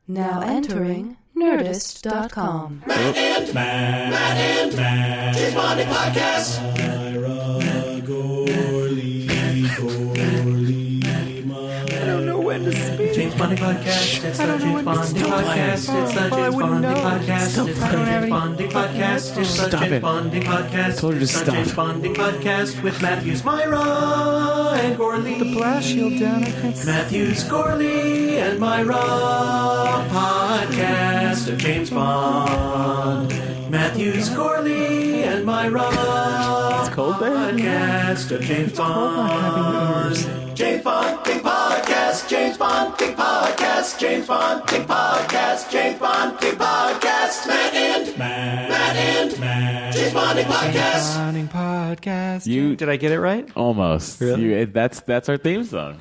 Now entering Nerdist.com. Matt and Matt. James Bonding Podcast. Myra Gorley. I don't know when to speak. James Bonding Podcast. It's the James Bonding Podcast. It's the James Bonding Podcast. It's the James Bonding Podcast. It's the James Bonding Podcast. I told her to It's the stop. James Bonding Podcast with Matthews, Myra, and Gorley. The blast shield down. I can't see. Matthews, Gorley, and Myra podcast of James Bond. Matthews, Gorley, and Myra cold there? podcast of James Bond. James Bond, big podcast. James Bond, big podcast. James Bond, big podcast. James Bond, big podcast. Matt and Matt. James Bonding podcast. Bonding Podcast. You- Did I get it right? Almost. Really? That's our theme song.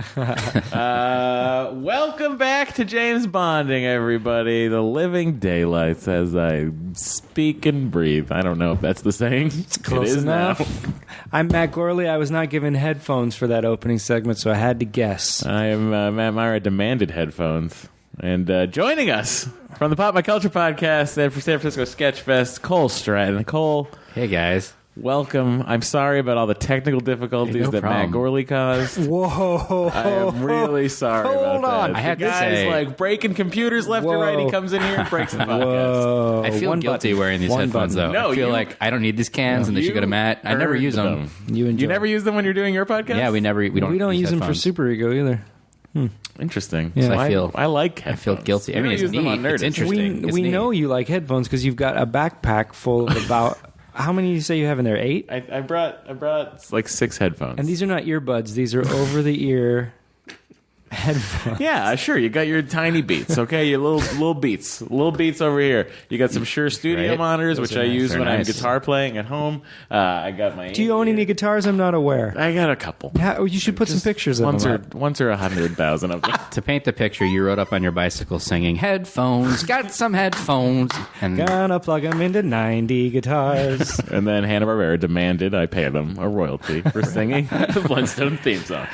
Welcome back to James Bonding, everybody. The living daylights as I speak and breathe. I don't know if that's the saying. Close it is enough. now. I'm Matt Gorley. I was not given headphones for that opening segment, so I had to guess. I am Matt Myra demanded headphones. And joining us from the Pop My Culture podcast and for San Francisco Sketch Fest, Cole Stratton. Cole, Hey guys. welcome. I'm sorry about all the technical difficulties Hey, no that Matt problem. Gorley caused. Whoa. I am really sorry Hold about on. that. I had the to guy's say- like breaking computers left and right. He Whoa. comes in here and breaks the podcast. Whoa. I feel One guilty button. wearing these One headphones button. though. No, I feel you- like I don't need these cans and they should go to Matt. I never earned use them. You enjoy. You never use them when you're doing your podcast? Yeah, we don't use them for headphones. Super Ego either. Interesting. Yeah. So I feel- I like I feel headphones. guilty. I We mean, don't it's use them on neat. It's Nerdist. interesting. We It's neat. know you like headphones because you've got a backpack full of about how many do you say you have in there? 8? I brought like 6 headphones. And these are not earbuds. These are over the ear headphones. Yeah, sure. You got your tiny Beats, okay? Your little Beats over here. You got some Shure Studio Right. monitors, Those which are I nice. use They're when I'm nice. guitar playing at home. I got my. Do you own any guitars? I'm not aware. I got a couple. You should put some pictures of Once them or up. 100,000 of them. To paint the picture, you rode up on your bicycle singing headphones, got some headphones, and Gonna plug them into 90 guitars. And then Hanna-Barbera demanded I pay them a royalty for singing the Flintstone theme song.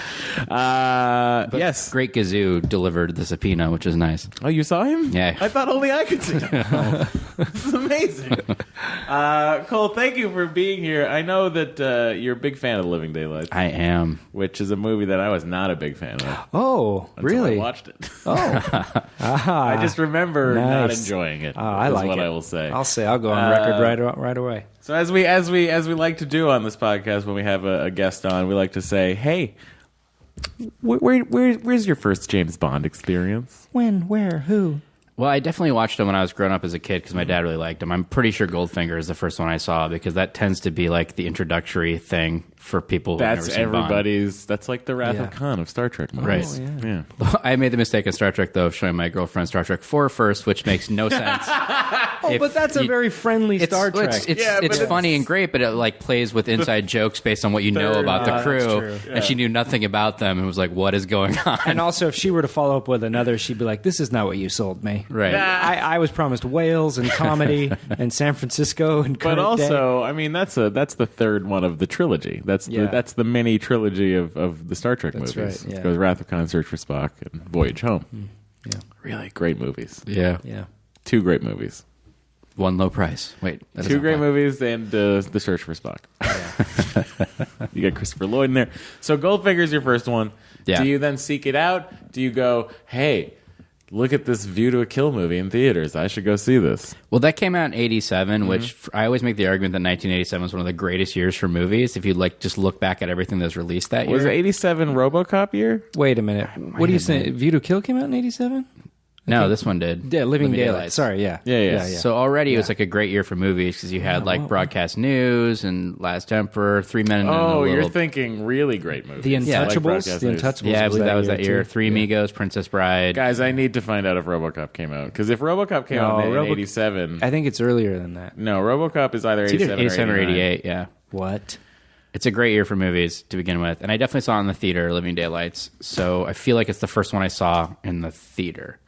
Yes. Great Gazoo delivered the subpoena, which is nice. Oh, you saw him? Yeah. I thought only I could see him. This is amazing. Cole, thank you for being here. I know that you're a big fan of The Living Daylights, I am. which is a movie that I was not a big fan of. Oh, Until really? I watched it. Oh. Aha. I just remember not Nice. enjoying it. Oh, I is like what it. I will say. I'll go on record right away. So as we like to do on this podcast when we have a guest on, we like to say, "Hey, where's your first James Bond experience?" When, where, who? Well, I definitely watched them when I was growing up as a kid because my dad really liked them. I'm pretty sure Goldfinger is the first one I saw because that tends to be like the introductory thing for people who've never That's seen Bond. everybody's. That's like the Wrath Yeah. of Khan of Star Trek movies. Right. Yeah. I made the mistake in Star Trek, though, of showing my girlfriend Star Trek 4 first, which makes no sense. Oh, but that's a very friendly Star Trek. It's Yeah, but it's- funny and great, but it like plays with inside jokes based on what you know Third- about the that's crew. true. And she knew nothing about them and was like, what is going on? And also, if she were to follow up with another, she'd be like, this is not what you sold me. Right. I was promised Wales and comedy and San Francisco and But current day. also, I mean, that's the third one of the trilogy. That's Yeah. the mini trilogy of the Star Trek That's movies. right, yeah. It goes Wrath of Khan, Search for Spock, and Voyage Home. Yeah. Really great movies. Yeah. Yeah. 2 great movies. One low price. Wait. that 2 doesn't great apply. movies and The Search for Spock. You got Christopher Lloyd in there. So Goldfinger's your first one. Yeah. Do you then seek it out? Do you go, hey, look at this View to a Kill movie in theaters. I should go see this. Well, that came out in 87, Mm-hmm. which I always make the argument that 1987 was one of the greatest years for movies. If you like just look back at everything that was released that year. Was it 87 RoboCop year? Wait a minute. What do you say? View to Kill came out in 87? No, this one did. Yeah, Living Daylights. Daylights. Sorry, yeah. Yeah. So already it was like a great year for movies because you had like Broadcast News and Last Emperor, 3 Men and Oh, a you're Little... thinking really great movies. The Like Untouchables? Broadcast The News. Untouchables. Yeah, I believe that was that year. too. 3 Amigos, Princess Bride. Guys, I need to find out if RoboCop came out. Because if RoboCop came out in 87... I think it's earlier than that. No, RoboCop is either It's either 87 or 89. 88, yeah. What? It's a great year for movies to begin with. And I definitely saw it in the theater, Living Daylights. So I feel like it's the first one I saw in the theater.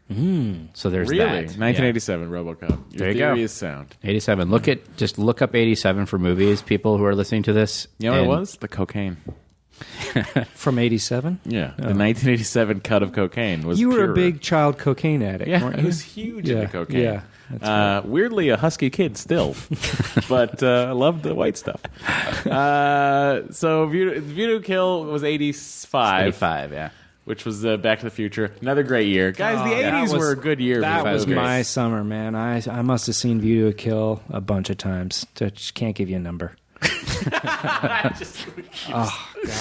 So there's Really? that. 1987 RoboCop. Your There you theory go. is sound. Yeah. 87. Just look up 87 for movies, people who are listening to this. You know what it and was? The cocaine. From 87? Yeah, the 1987 cut of cocaine was. You were purer. a big child cocaine addict, Yeah, weren't I you? was huge Yeah, into cocaine. yeah, that's Weirdly, a husky kid still, but I loved the white stuff. So View to Kill was 85, 85, yeah. which was Back to the Future. Another great year. Guys, the that 80s was- were a good year. That for was movies. my summer, man. I must have seen View to a Kill a bunch of times. Just can't give you a number. Oh, God.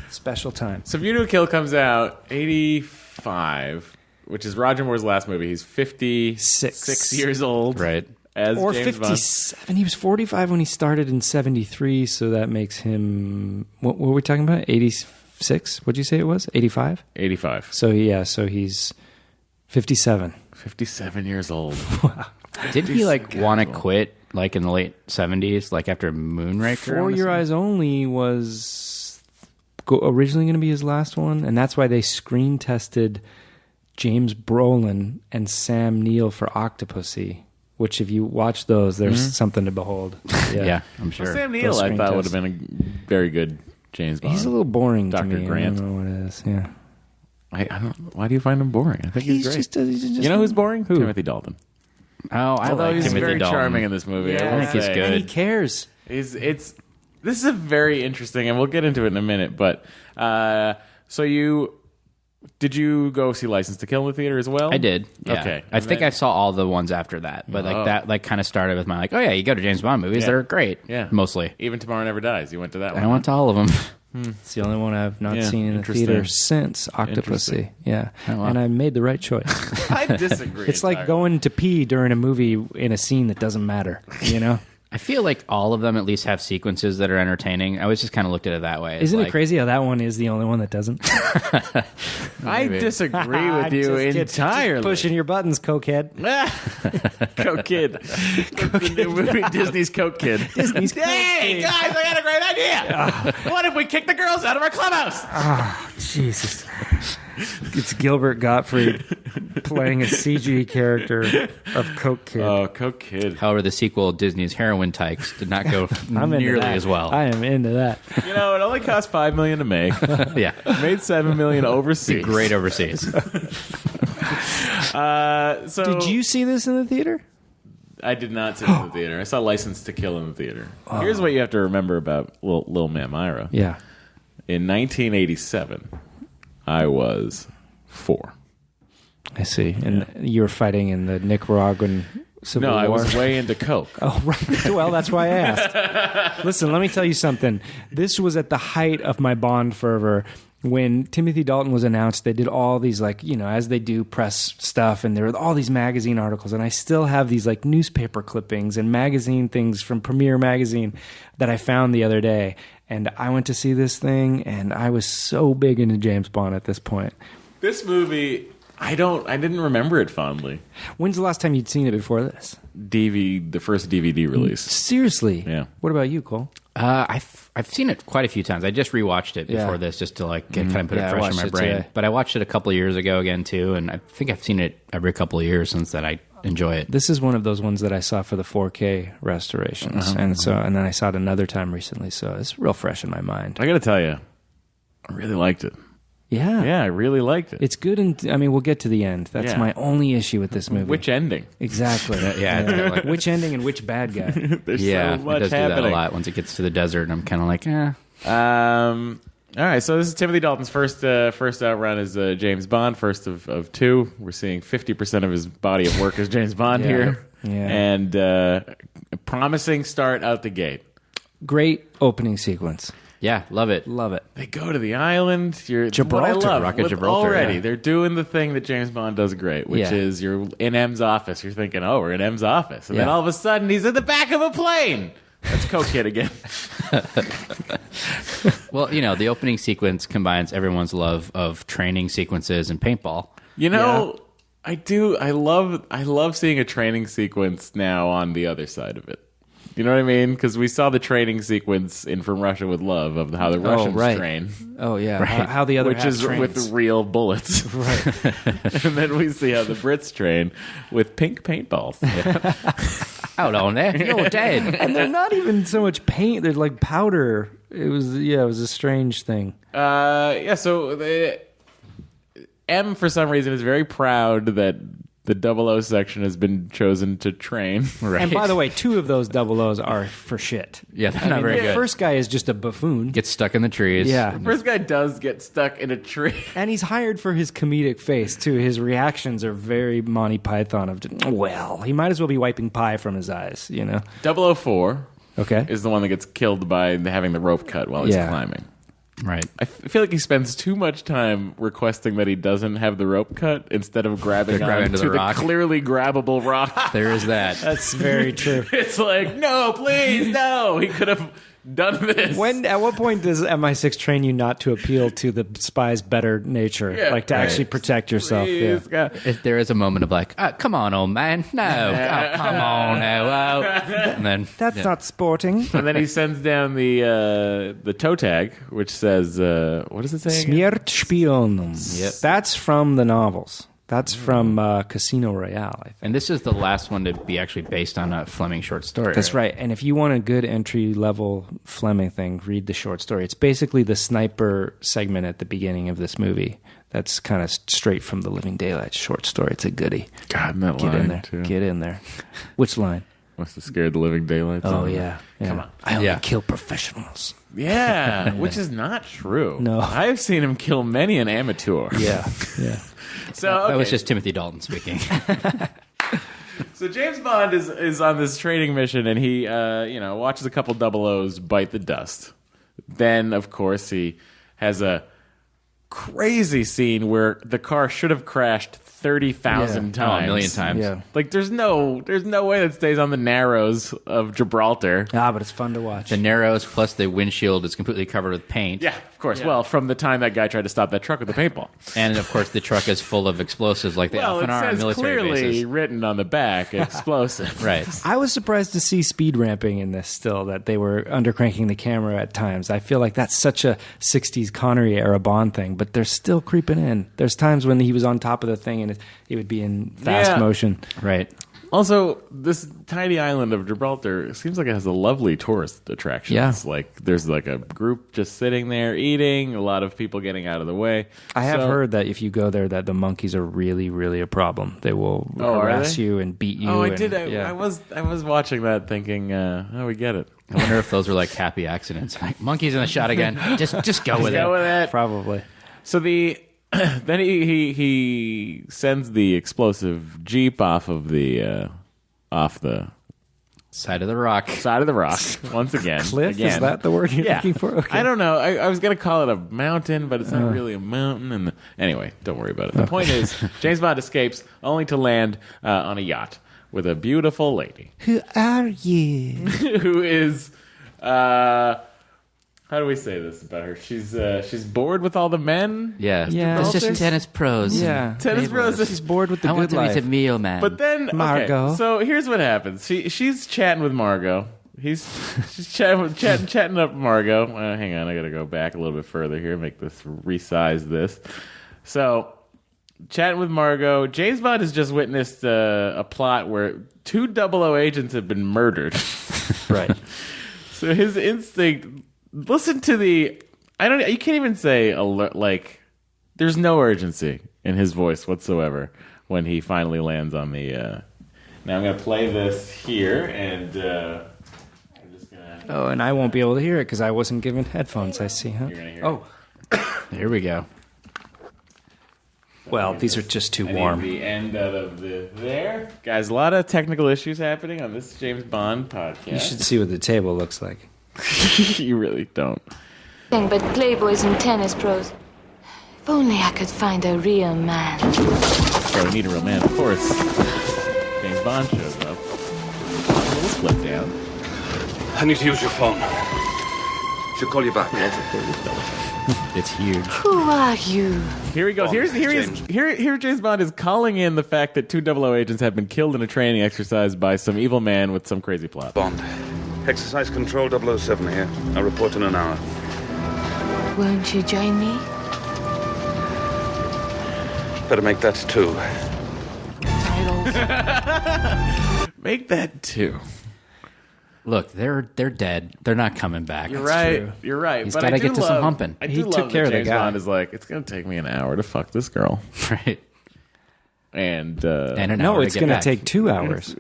Special time. So View to a Kill comes out 85, which is Roger Moore's last movie. He's 56 years old. Right. As Or James Bond. 57. He was 45 when he started in 73, so that makes him... What were we talking about? 86? What'd you say it was? 85? 85. So, yeah, so he's 57. 57 years old. Did he want to quit in the late 70s, after Moonraker? I For wanna Your say? Eyes Only was originally going to be his last one, and that's why they screen tested James Brolin and Sam Neill for Octopussy, which if you watch those, there's something to behold. Yeah, I'm sure. Sam Neill, Those I screen thought would tests. have been a very good James Bond. He's a little boring Dr. to me. Grant. I don't know what it is. Yeah. I don't. Why do you find him boring? I think he's great. You know who's boring? Who? Timothy Dalton. Oh, I Although like he's Timothy very Dalton. charming in this movie. Yeah, I will I think he's say. good. And he cares. This is a very interesting, and we'll get into it in a minute. But did you go see License to Kill in the theater as well? I did. Yeah. Okay. I think I saw all the ones after that, but that kind of started with my oh yeah, you go to James Bond movies, Yeah. they're great. Yeah. Mostly. Even Tomorrow Never Dies. You went to that one. I went to all of them. It's the only one I've not Yeah, seen in the interesting. theater since Octopussy. Interesting. Yeah. Oh, wow. And I made the right choice. I disagree. It's like entirely. going to pee during a movie in a scene that doesn't matter, you know? I feel like all of them at least have sequences that are entertaining. I always just kind of looked at it that way. It's Isn't it like- crazy how that one is the only one that doesn't? I disagree with you Just kidding. entirely. Just pushing your buttons, cokehead. Coke Kid. The new movie, Disney's Coke Kid. Disney's Hey, guys, I got a great idea. What if we kick the girls out of our clubhouse? Jesus. It's Gilbert Gottfried playing a CG character of Coke Kid. Oh, Coke Kid. However, the sequel, Disney's Heroin Tykes, did not go I'm into nearly that. as well. I am into that. You know, it only cost $5 million to make. Yeah. Made $7 million overseas. Great overseas. So Did you see this in the theater? I did not see it in the theater. I saw License to Kill in the theater. Here's what you have to remember about Lil Man Myra. Yeah. In 1987, I was 4. I see. And you were fighting in the Nicaraguan Civil No, War. I was way into Coke. Oh, right. Well, that's why I asked. Listen, let me tell you something. This was at the height of my Bond fervor. When Timothy Dalton was announced, they did all these, as they do press stuff, and there were all these magazine articles, and I still have these, newspaper clippings and magazine things from Premiere Magazine that I found the other day, and I went to see this thing, and I was so big into James Bond at this point. This movie, I didn't remember it fondly. When's the last time you'd seen it before this? The first DVD release. Seriously? Yeah. What about you, Cole? I've seen it quite a few times. I just rewatched it before Yeah. this just to kind of put Yeah, I it fresh in watched my it brain. today. But I watched it a couple of years ago again too, and I think I've seen it every couple of years since then. I enjoy it. This is one of those ones that I saw for the 4K restorations, and then I saw it another time recently, so it's real fresh in my mind. I got to tell you, I really liked it. Yeah, Yeah, I really liked it. it's good, and we'll get to the end. That's Yeah. my only issue with this movie. Which ending? exactly? Yeah, it's got, like- which ending and which bad guy? There's Yeah, so it much does do that a happening. lot. Once it gets to the desert, I'm kind of like, eh. All right, so this is Timothy Dalton's first outrun as James Bond, first of 2. We're seeing 50% of his body of work as James Bond Yeah. here. Yeah. And a promising start out the gate. Great opening sequence. Yeah, love it. Love it. They go to the island. Gibraltar, what I love, Rocket with Gibraltar, already, yeah. they're doing the thing that James Bond does great, which Yeah. is you're in M's office. You're thinking, oh, we're in M's office. And then Yeah. all of a sudden, he's in the back of a plane. That's Coke Kid again. Well, the opening sequence combines everyone's love of training sequences and paintball. You know, I do. I love seeing a training sequence now on the other side of it. You know what I mean? Because we saw the training sequence in From Russia with Love of how the Russians right. train, Oh yeah, how the other which half is trains. with real bullets. right. And then we see how the Brits train with pink paintballs. Hold on there. You're dead. And they're not even so much paint; they're like powder. It was a strange thing. So M, for some reason, is very proud that the 00 section has been chosen to train. Right. And by the way, 2 of those 00s are for shit. Yeah, they're not very The good. first guy is just a buffoon. Gets stuck in the trees. Yeah. First guy does get stuck in a tree. And he's hired for his comedic face, too. His reactions are very Monty Python of, well, he might as well be wiping pie from his eyes, 004 Okay. is the one that gets killed by having the rope cut while he's Yeah. climbing. Right. I feel like he spends too much time requesting that he doesn't have the rope cut instead of grabbing grabbing onto to the the rock. clearly grabbable rock. There is that. That's very true. It's like, no, please, no. He could have done this. At what point does MI6 train you not to appeal to the spy's better nature, Yeah, like to right. actually protect yourself? Yeah. Please, God. If there is a moment of like, come on, old man. No. Oh, come on now. Oh. And then That's not sporting. And then he sends down the toe tag, which says, what does it say? again? Smiertspionum. Yep. That's from the novels. That's from Casino Royale, I think. And this is the last one to be actually based on a Fleming short story. That's right. And if you want a good entry-level Fleming thing, read the short story. It's basically the sniper segment at the beginning of this movie. That's kind of straight from the Living Daylights short story. It's a goodie. God, and that Get line, in there. too. Get in there. Which line? Must have scared the living daylights. Oh, out of him. yeah. Come on. I only Yeah. kill professionals. Yeah, which is not true. No. I have seen him kill many an amateur. Yeah. Yeah. So That was okay. just Timothy Dalton speaking. So James Bond is on this training mission, and he watches a couple 00s bite the dust. Then, of course, he has a crazy scene where the car should have crashed 30,000 Yeah. times. a million times. Yeah. Like there's no way that stays on the narrows of Gibraltar. Ah, but it's fun to watch. The Narrows plus the windshield is completely covered with paint. Yeah, of course. Well, from the time that guy tried to stop that truck with the paintball. And of course, the truck is full of explosives like they Well, often it are on says military clearly bases. written on the back, explosive. Right. I was surprised to see speed ramping in this still, that they were undercranking the camera at times. I feel like that's such a 60s Connery era Bond thing, but they're still creeping in. There's times when he was on top of the thing and it would be in fast Yeah. motion. Right. Also, this tiny island of Gibraltar seems like it has a lovely tourist attractions. Yeah. Like there's like a group just sitting there eating, a lot of people getting out of the way. I have So- heard that if you go there, that the monkeys are really, really a problem. They will Oh, are harass they? you and beat you. Oh, I and- did. yeah. I was watching that thinking, oh, we get it. I wonder if those were like happy accidents. Like, monkey's in the shot again. Just go with Go it. with it. Probably. So then he sends the explosive jeep off the Side of the rock. side of the rock once again. Cliff? Again. Is that the word you're Yeah. looking for? Okay. I don't know. I was going to call it a mountain, but it's not really a mountain. And anyway, don't worry about it. The point is, James Bond escapes only to land on a yacht with a beautiful lady Who are you? who is. How do we say this about her? She's bored with all the men. Yeah. Yeah. It's just Gibraltar? tennis pros. Yeah. Tennis bros. She's bored with the I good want to meet life. a meal man. But then, Margot. okay, so here's what happens. She's chatting with Margot. She's chatting up Margot. Hang on, I gotta go back a little bit further here. Make this resize this. So, chatting with Margot. James Bond has just witnessed a plot where 2 00 agents have been murdered. Right. So his instinct. Listen to the. You can't even say alert. Like, there's no urgency in his voice whatsoever when he finally lands on the. Now I'm gonna play this here, and I'm just gonna. Oh, and I won't be able to hear it because I wasn't given headphones, I see, huh? You're gonna hear. Oh, Here we go. well, these are just too I need warm. the end out of there, guys. A lot of technical issues happening on this James Bond podcast. You should see what the table looks like. You really don't. But playboys and tennis pros. If only I could find a real man. So we need a real man, of course. James Bond shows up. Let's flip down. I need to use your phone. She'll call you back. It's huge. Who are you? Here he goes. Here James Bond is calling in the fact that 2 00 agents have been killed in a training exercise by some evil man with some crazy plot. Bond. Exercise Control 007 here. I'll report in an hour. Won't you join me? Better make that 2. Make that 2. Look, they're dead. They're not coming back. You're right. true. You're right. He's but gotta I do get to some love- humping. I He do took love care that of the James guy. Bond is like, it's going to take me an hour to fuck this girl. Right. And an No, hour it's to going get to back. take 2 hours.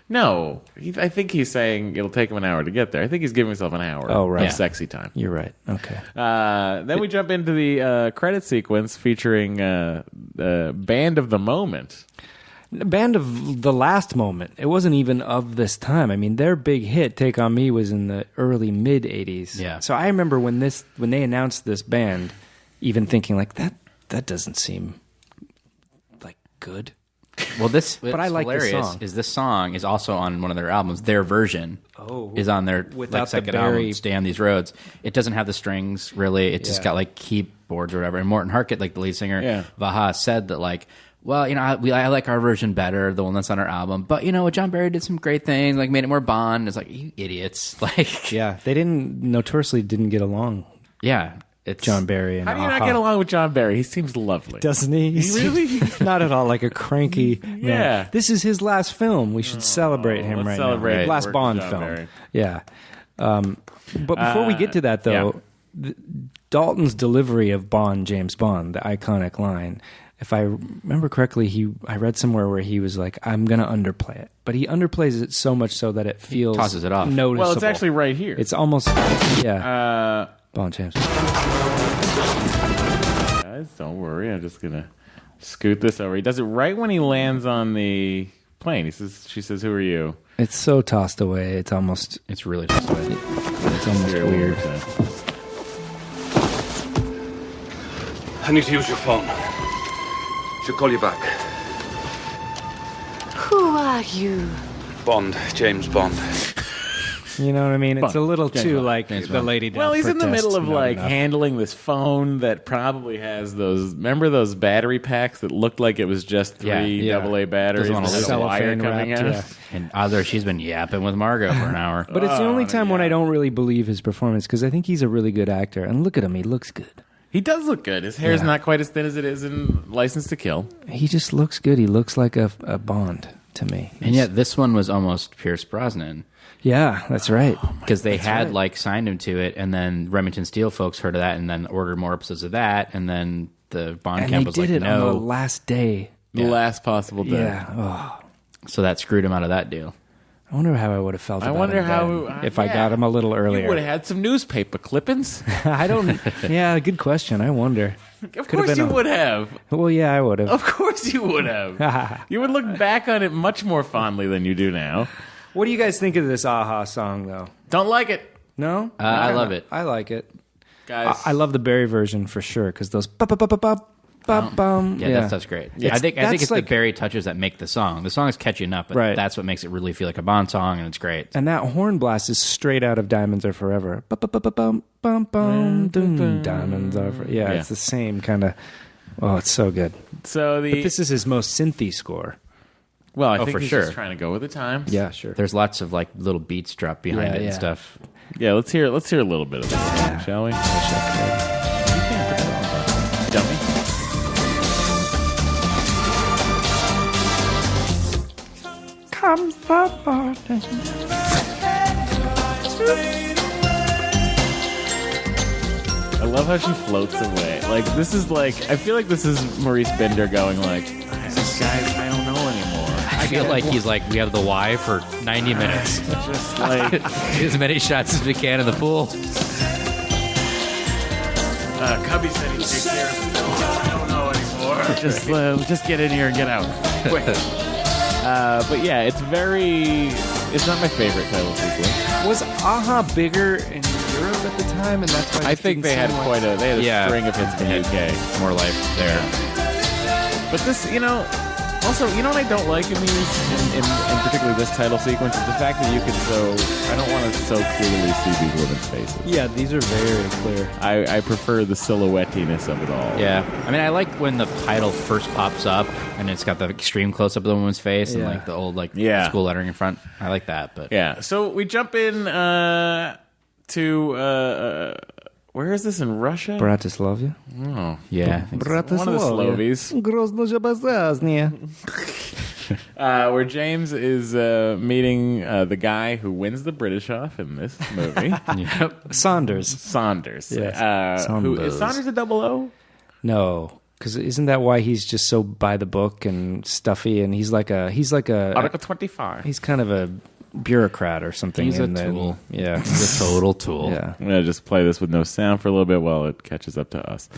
no, I think he's saying it'll take him an hour to get there. I think he's giving himself an hour Oh, right. of sexy time. You're right. Okay. Then we jump into the credit sequence featuring Band of the Moment. Band of the last moment. It wasn't even of this time. I mean, their big hit, "Take on Me," was in the early mid '80s. Yeah. So I remember when they announced this band, even thinking like that doesn't seem like good. Well, But I like this hilarious song. is this song is also on one of their albums. Their version is on their Without the second Barry- album, "Stay on These Roads." It doesn't have the strings really. It's just Yeah. got like keyboards or whatever. And Morton Harkett, like the lead singer, Yeah. Vaha, said that like, well, I like our version better, the one that's on our album. But John Barry did some great things, like made it more Bond. It's like, you idiots, like Yeah, they notoriously didn't get along. yeah, it's John Barry and How do you not Aha. get along with John Barry? He seems lovely. Doesn't he? He's really? not at all like a cranky man. Yeah. This is his last film. We should celebrate him let's right celebrate now. the Last work of Bond John film. Barry. Yeah. But before we get to that, though, Dalton's delivery of Bond, James Bond, the iconic line, if I remember correctly, I read somewhere where he was like, "I'm going to underplay it," but he underplays it so much so that it feels tosses it off. noticeable. Well, it's actually right here. It's almost Bond, James. Guys, don't worry. I'm just gonna scoot this over. He does it right when he lands on the plane. She says, "Who are you?" It's so tossed away. It's almost really just it's almost Here, one more weird. time. I need to use your phone. She'll call you back. Who are you? Bond, James Bond. You know what I mean? It's Bond, a little James too Bond, like James the Bond. lady. Well, he's in the middle of not like enough. handling this phone that probably has those. Remember those battery packs that looked like it was just three Yeah. AA batteries Doesn't wanna with a lose it. wire Cellophane coming wrapped, out? yeah. And other, she's been yapping with Margot for an hour. But it's the only time when I don't really believe his performance because I think he's a really good actor. And look at him; he looks good. He does look good. His hair's Yeah. not quite as thin as it is in License to Kill. He just looks good. He looks like a Bond to me. And yet this one was almost Pierce Brosnan. Yeah, that's right. Because they had like signed him to it, and then Remington Steele folks heard of that, and then ordered more episodes of that, and then the Bond And camp they was did like, it on the no. last day. The last possible day. Yeah. Oh, So that screwed him out of that deal. I wonder how I would have felt. I about wonder him how then if I yeah. got him a little You earlier. would have had some newspaper clippings. I don't. Yeah, good question. I wonder. Of Could've course been you a- would have. Well, yeah, I would have. Of course you would have. You would look back on it much more fondly than you do now. What do you guys think of this Aha song, though? Don't like it, No, I love it. I like it. guys. I love the Barry version for sure because those bum. Yeah, that stuff's great. Yeah, I think that's it's like- the Barry touches that make the song. The song is catchy enough, but Right. that's what makes it really feel like a Bond song, and it's great. And that horn blast is straight out of Diamonds Are Forever. Bum, dun, Diamonds Are Forever. Yeah, Yeah. it's the same kind of. Oh, it's so good. So But this is his most synthy score. well, I Oh, think for he's sure. just trying to go with the times. Yeah, sure. There's lots of like little beats drop behind Yeah, it yeah. and stuff. Yeah, let's hear a little bit of it, shall we? Dummy. Comes the morning. I love how she floats away. Like this is like I feel like this is Maurice Bender going like, guys, I don't know anymore. I feel like he's like, we have the Y for 90 minutes. Just like As many shots as we can in the pool. Cubby said he'd take care of it. No, I don't know anymore. Just get in here and get out quick. But yeah, it's not my favorite title sequence. Was Aha bigger in Europe at the time, and that's why I think they had quite a string of hits in the UK. More life there. But this, also, what I don't like in these, in particularly this title sequence, is the fact that you can I don't want to so clearly see these women's faces. Yeah, these are very clear. I prefer the silhouettiness of it all. Yeah. I mean, I like when the title first pops up and it's got the extreme close up of the woman's face and Yeah. like the old Yeah. school lettering in front. I like that, but Yeah, so we jump in to, where is this, in Russia? Bratislavia. Oh. yeah. I think so. One of the Slovies. Grozno Zabazaznia. where James is meeting the guy who wins the British off in this movie, Saunders. Saunders. Yes. Who is Saunders. Saunders a double O? No, because isn't that why he's just so by the book and stuffy? And he's like a Article 25. he's kind of a bureaucrat or something. He's a in there. tool. Yeah, He's a total tool. yeah. I'm going to just play this with no sound for a little bit while it catches up to us.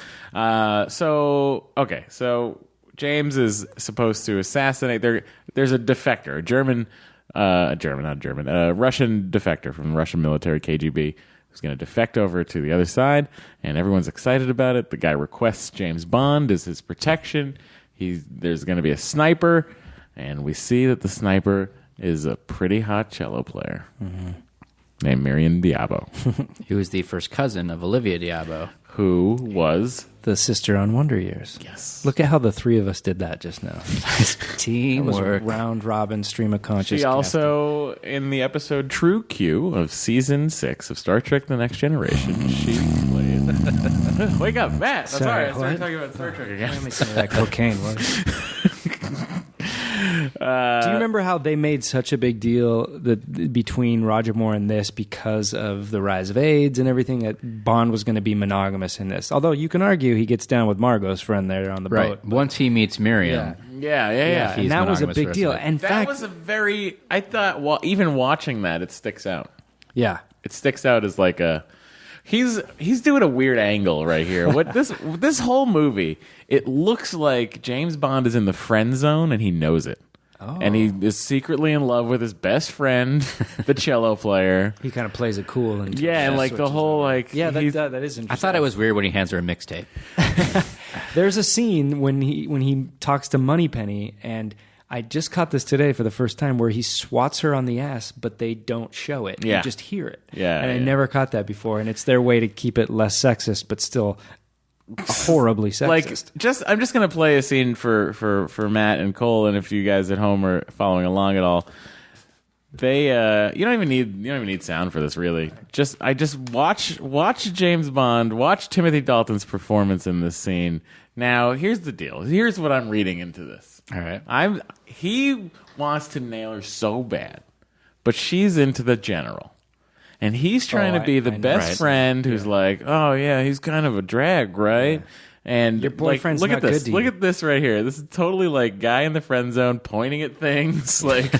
So James is supposed to assassinate. There's a defector, a Russian defector from the Russian military KGB who's going to defect over to the other side, and everyone's excited about it. The guy requests James Bond as his protection. There's going to be a sniper, and we see that the sniper is a pretty hot cello player named Miriam Diabo, Who was the first cousin of Olivia Diabo. who was The sister on Wonder Years. yes. Look at how the three of us did that just now. That was Teamwork. round robin stream of conscious. She also, in the episode True Q of season 6 of Star Trek The Next Generation, she played... Wake up, Matt! I'm Sorry, sorry, I started what? talking about Star Trek again. casting. Some of that cocaine. Do you remember how they made such a big deal between Roger Moore and this because of the rise of AIDS and everything, that Bond was going to be monogamous in this? Although you can argue he gets down with Margot's friend there on the Right. boat. Once he meets Miriam. Yeah. And He's that was a monogamous big for the deal. rest of it. In That fact, was a very... I thought, well, even watching that, it sticks out. yeah. It sticks out as like a... He's doing a weird angle right here. What this whole movie, it looks like James Bond is in the friend zone and he knows it. And he is secretly in love with his best friend, the cello player. He kind of plays it cool. And Yeah, and like the switches whole over. like Yeah, that he's- is interesting. I thought it was weird when he hands her a mixtape. There's a scene when he talks to Moneypenny, and I just caught this today for the first time, where he swats her on the ass, but they don't show it. Yeah. You just hear it. Yeah, and I yeah. never caught that before, and it's their way to keep it less sexist, but still horribly sexist. like I'm just gonna play a scene for Matt and Cole, and if you guys at home are following along at all, they you don't even need sound for this really. I just watch James Bond, watch Timothy Dalton's performance in this scene. Now here's the deal. Here's what I'm reading into this. All right. He wants to nail her so bad, but she's into the general. And he's trying to be the I know. best Right. friend who's like, oh yeah, he's kind of a drag, right? And Your boyfriend's look not at this. good to you. Look at this right here. This is totally like guy in the friend zone pointing at things, like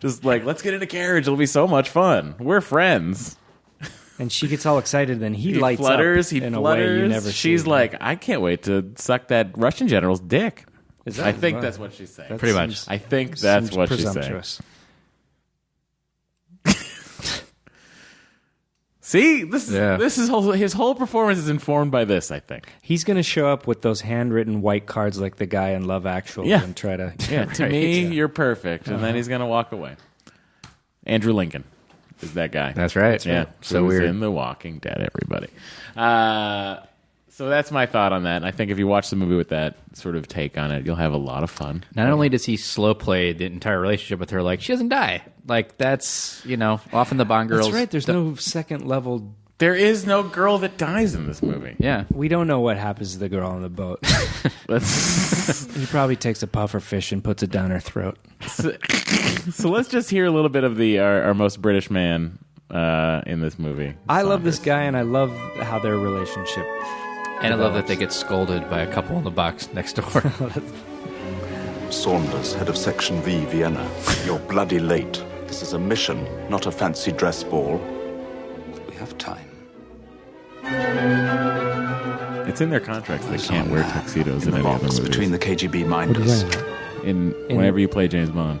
just like, let's get in a carriage. It'll be so much fun. We're friends. and she gets all excited, and he He lights flutters. up He in flutters. a way you never She's see. like, I can't wait to suck that Russian general's dick. Is that I think right? that's what she's saying. That Pretty much. seems- I think that's seems what she's saying. presumptuous. See, this Yeah. is his whole performance is informed by this. I think. He's going to show up with those handwritten white cards like the guy in Love Actually Yeah. and try to... Yeah, to me, you're perfect, and then he's gonna walk away. Andrew Lincoln is that guy. That's right. Yeah, So who's weird. in The Walking Dead. Everybody. So that's my thought on that. And I think if you watch the movie with that sort of take on it, you'll have a lot of fun. Not only does he slow play the entire relationship with her, like she doesn't die. Like that's often the Bond girls. That's right. There's no second level... There is no girl that dies in this movie. Yeah. We don't know what happens to the girl on the boat. Let's He probably takes a puffer fish and puts it down her throat. so let's just hear a little bit of our most British man in this movie. I love this guy, and I love how their relationship... And I love that they get scolded by a couple in the box next door. Saunders, head of Section V, Vienna. You're bloody late. This is a mission, not a fancy dress ball. We have time. It's in their contracts. They can't wear tuxedos in in the any other box movies. between the KGB What are you minders. wearing? Whenever you play James Bond,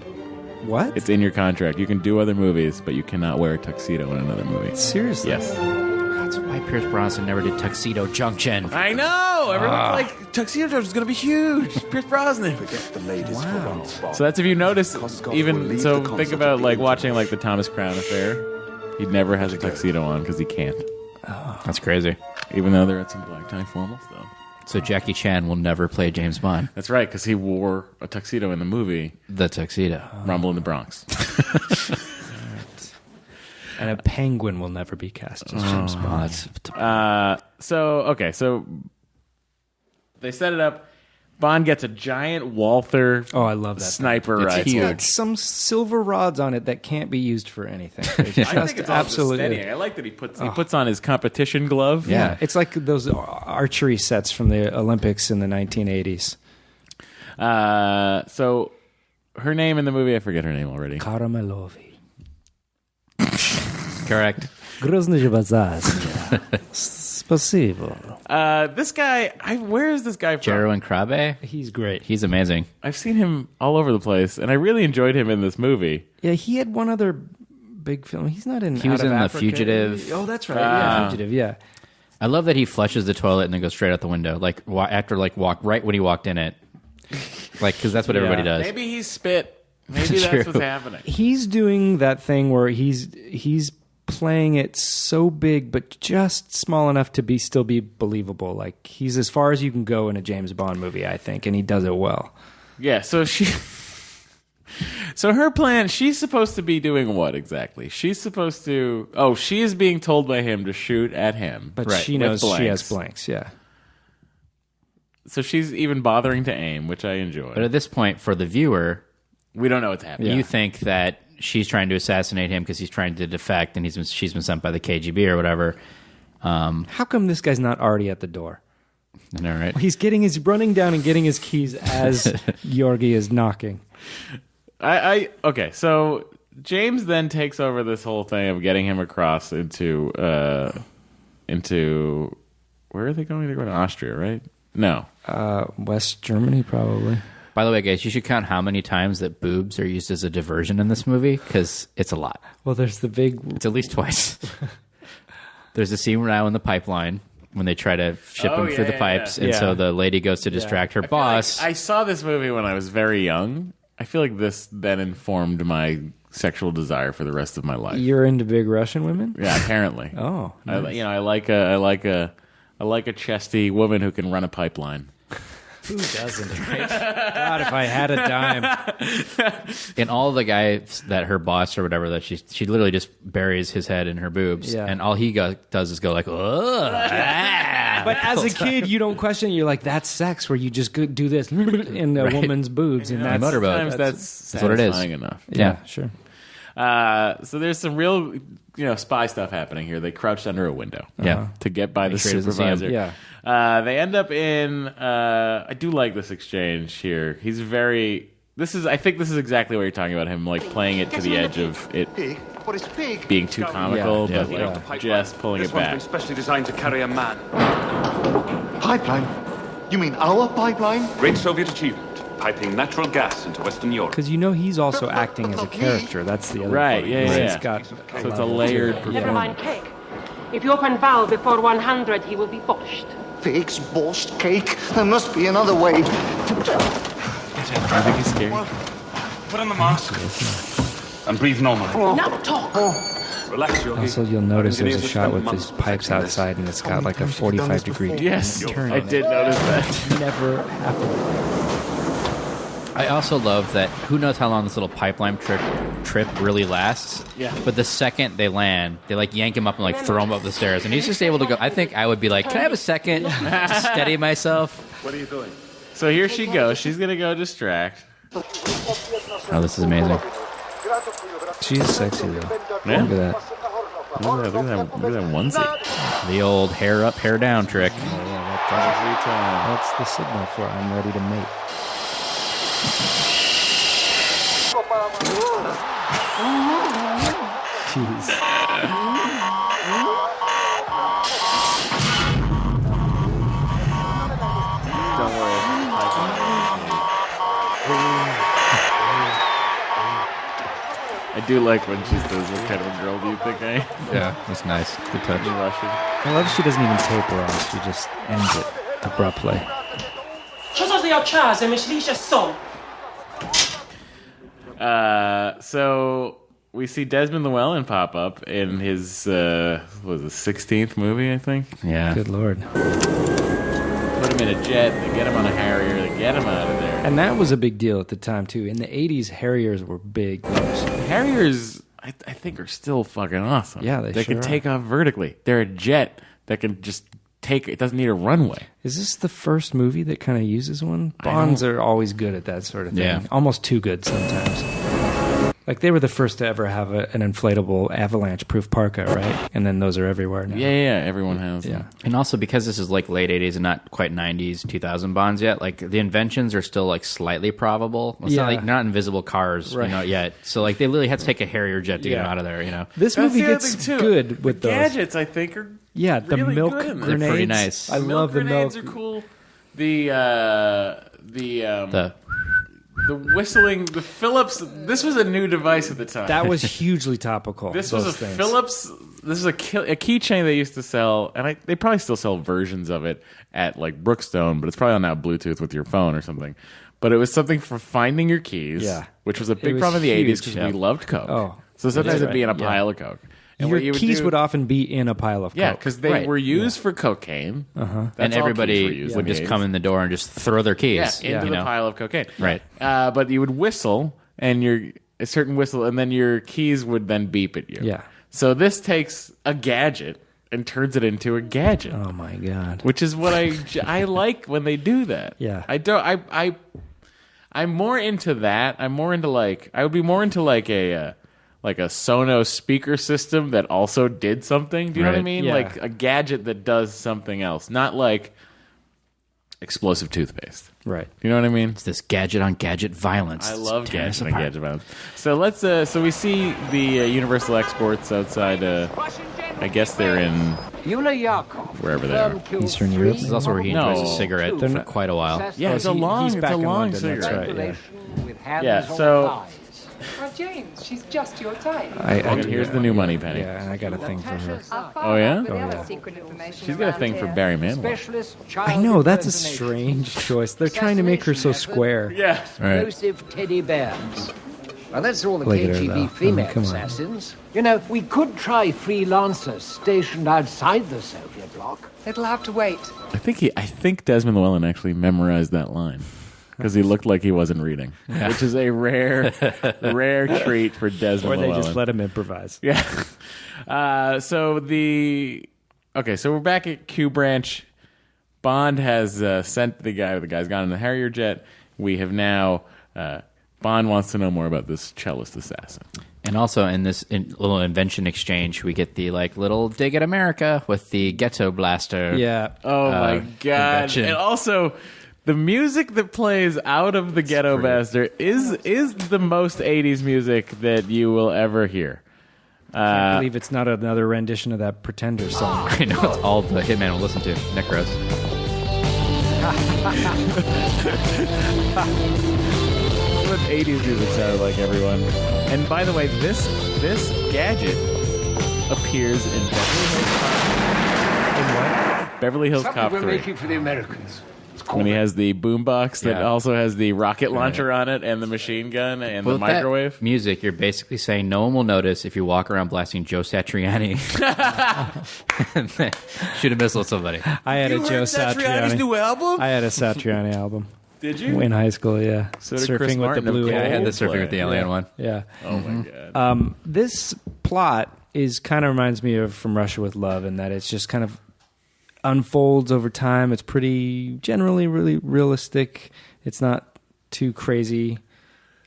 What? it's in your contract. You can do other movies, but you cannot wear a tuxedo in another movie. Seriously? Yes. That's why Pierce Brosnan never did Tuxedo Junction. I know. Everyone's like, Tuxedo George is going to be huge. Pierce Brosnan. Forget the ladies for once, Bob. So that's if you notice, Cosgrove will even leave so, the think concert about at like the watching like the Thomas Crown Affair. He never has a tuxedo on because he can't, That's crazy. even though they're at some black tie formals though. So Jackie Chan will never play James Bond. That's right, because he wore a tuxedo in the movie The Tuxedo. Rumble in the Bronx. And a penguin will never be cast as James Bond. So they set it up. Bond gets a giant Walther Oh, I love that sniper It's rifle. huge. It's got some silver rods on it that can't be used for anything. They're I just think it's all absolutely. steadying. I like that he puts on his competition glove. Yeah. It's like those archery sets from the Olympics in the 1980s. So her name in the movie, I forget her name already. Karamelovi. Correct. Grozny bazaz. Spasibo. This guy, where is this guy from? Jeroen Krabe. He's great. He's amazing. I've seen him all over the place, and I really enjoyed him in this movie. Yeah, he had one other big film. He's not in. He was Out of in The Africa. Fugitive. Oh, that's right. Yeah, Fugitive. Yeah. I love that he flushes the toilet and then goes straight out the window, like after walk right when he walked in it, like because that's what everybody does. Maybe he spit. Maybe True. that's what's happening. He's doing that thing where he's playing it so big, but just small enough to still be believable. Like he's as far as you can go in a James Bond movie, I think, and he does it well. Yeah, so so her plan, she's supposed to be doing what exactly? She's supposed to... Oh, she is being told by him to shoot at him. But Right, she with knows she has blanks. blanks. Yeah. So she's even bothering to aim, which I enjoy. But at this point, for the viewer, We don't know what's happening. you think that she's trying to assassinate him because he's trying to defect and she's been sent by the KGB or whatever. How come this guy's not already at the door? I know, right? He's running down and getting his keys as Georgi is knocking. Okay, so James then takes over this whole thing of getting him across into where are they going? They're going to Austria, right? No. West Germany, probably. By the way, guys, you should count how many times that boobs are used as a diversion in this movie because it's a lot. Well, there's the big. It's at least twice. There's a scene now in the pipeline when they try to ship him through the pipes, and so the lady goes to distract her boss. I saw this movie when I was very young. I feel like this then informed my sexual desire for the rest of my life. You're into big Russian women? Yeah, apparently. Oh, nice. I like a chesty woman who can run a pipeline. Who doesn't? Right? God, if I had a dime. And all the guys that her boss or whatever, that she literally just buries his head in her boobs, Yeah. and all he does is go like, "Ugh." But as a kid, you don't question it. You're like, that's sex, where you just go do this in a woman's boobs, and that's motorboat. Sometimes that's what it is. satisfying enough. yeah, sure. So there's some real, spy stuff happening here. They crouched under a window, Yeah. to get by the sure he doesn't see 'em. supervisor. Yeah. They end up in. I do like this exchange here. He's very. I think this is exactly what you're talking about. Him like playing it to the edge of it Pig? What is pig? being too comical, Yeah, but yeah. like just pulling This it one's back. been specially designed to carry a man. Pipeline? You mean our pipeline? Great Soviet achievement, piping natural gas into Western Europe. Because he's also acting as a character. That's the other Right, part. yeah, He's yeah. got So it's a layered Never mind performance. cake. If you open valve before 100, he will be borscht. Pigs, borscht, cake. There must be another way. I think he's scared. Put on the mask and breathe normally. Now talk. Relax, Yogi. Also, you'll notice there's a Engineers shot have with spent his months pipes perfecting this. outside, and it's got like a 45-degree Yes, turn. I did notice that. Never happened. I also love that. Who knows how long this little pipeline trip really lasts? Yeah. But the second they land, they like yank him up and like throw him up the stairs, and he's just able to go. I think I would be like, "Can I have a second to steady myself?" What are you doing? So here she goes. She's gonna go distract. Oh, this is amazing. She's sexy, though. Yeah. Look at that. Look at that onesie. The old hair up, hair down trick. Every time. That's the signal for I'm ready to mate. Jeez. Don't worry. I do like when she says, "What kind of a girl do you think I am?" Yeah, that's nice. Good touch. In Russian. I love she doesn't even taper off. She just ends it abruptly. Co to za czasy myślicie są? So we see Desmond Llewellyn pop up in his what was it, 16th movie, I think. Yeah. Good Lord. Put him in a jet. They get him on a Harrier. They get him out of there. And that was a big deal at the time, too. In the 80s, Harriers were big. Harriers, I think, are still fucking awesome. Yeah, they can sure take off vertically. They're a jet that can just it doesn't need a runway. Is this the first movie that kind of uses one? Bonds are always good at that sort of thing. Yeah. Almost too good sometimes. Like they were the first to ever have an inflatable avalanche-proof parka, right? And then those are everywhere now. Yeah, everyone has them. And also because this is like late 80s and not quite 90s, 2000 Bonds yet, like the inventions are still like slightly probable. It's not like not invisible cars, Right. yet. So like they literally had to take a Harrier jet to get them out of there, This That's movie the other gets thing, too. good with the those. gadgets, I think, are Yeah, the really milk good in this. grenades. They're pretty nice. I love the milk. grenades are cool. The whistling, the Philips. This was a new device at the time. That was hugely topical. This those was a things. Philips. This is a keychain they used to sell, and they probably still sell versions of it at like Brookstone, but it's probably on now Bluetooth with your phone or something. But it was something for finding your keys, which was a big was problem in the huge. 80s because we loved Coke. Oh, so sometimes it'd be in a right. pile of Coke. And Your what you keys do- would often be in a pile of Coke. Yeah, because they Right. were used for cocaine. Uh-huh. and everybody would just come in the door and just throw their keys. into the pile of cocaine. Right. But you would whistle, and a certain whistle, and then your keys would then beep at you. Yeah. So this takes a gadget and turns it into a gadget. Oh my god. Which is what I like when they do that. Yeah. I'm more into that. I would be more into like a Sonos speaker system that also did something. Do you know what I Right. mean? Yeah. Like a gadget that does something else, not like explosive toothpaste. Right. You know what I mean? It's this gadget on gadget violence. I It's love tearing us gadget and apart. gadget violence. So let's. So we see the Universal exports outside. I guess they're in wherever they are. Eastern Europe. This is also where he enjoys a No. cigarette for quite a while. Yeah, it's a long. He's It's back a in long London, cigarette. that's right. Yeah. Yeah. So Oh, James, she's just your type. and here's the new money penny. Yeah, and I got a thing for her. Oh yeah. Secret information She's got a thing for Barry Manilow. I know, that's a strange choice. They're trying to make her so square. Yeah. Explosive teddy bears. Well, that's all the Look at her, KGB though. female Oh, come on. assassins. You know, we could try freelancers stationed outside the Soviet bloc. It'll have to wait. I think Desmond Llewellyn actually memorized that line because he looked like he wasn't reading, which is a rare treat for Desmond Or they Llewellyn. just let him improvise. Yeah. So we're back at Q Branch. Bond has sent the guy's gone in the Harrier jet. We have now. Bond wants to know more about this cellist assassin. And also in this little invention exchange, we get the like little dig at America with the ghetto blaster. Yeah. Oh my god! invention. And also, the music that plays out of the Ghetto Blaster is the most '80s music that you will ever hear. I believe it's not another rendition of that Pretender song. I know it's all the Hitman will listen to. Necros. What '80s music sounded like, everyone. And by the way, this gadget appears in Beverly Hills Cop 3. for the Americans. When he has the boombox that Yeah. also has the rocket launcher on it and the machine gun and the With that microwave. music, you're basically saying no one will notice if you walk around blasting Joe Satriani and then shoot a missile at somebody. I had a Joe Satriani. new album? I had a Satriani album Did you? in high school. Yeah, So did Chris surfing with the Martin of blue. Cold. I had the Coldplay. surfing with the alien one. Yeah. Oh my god. This plot is kind of reminds me of From Russia with Love in that it's just kind of unfolds over time. It's pretty generally really realistic. It's not too crazy.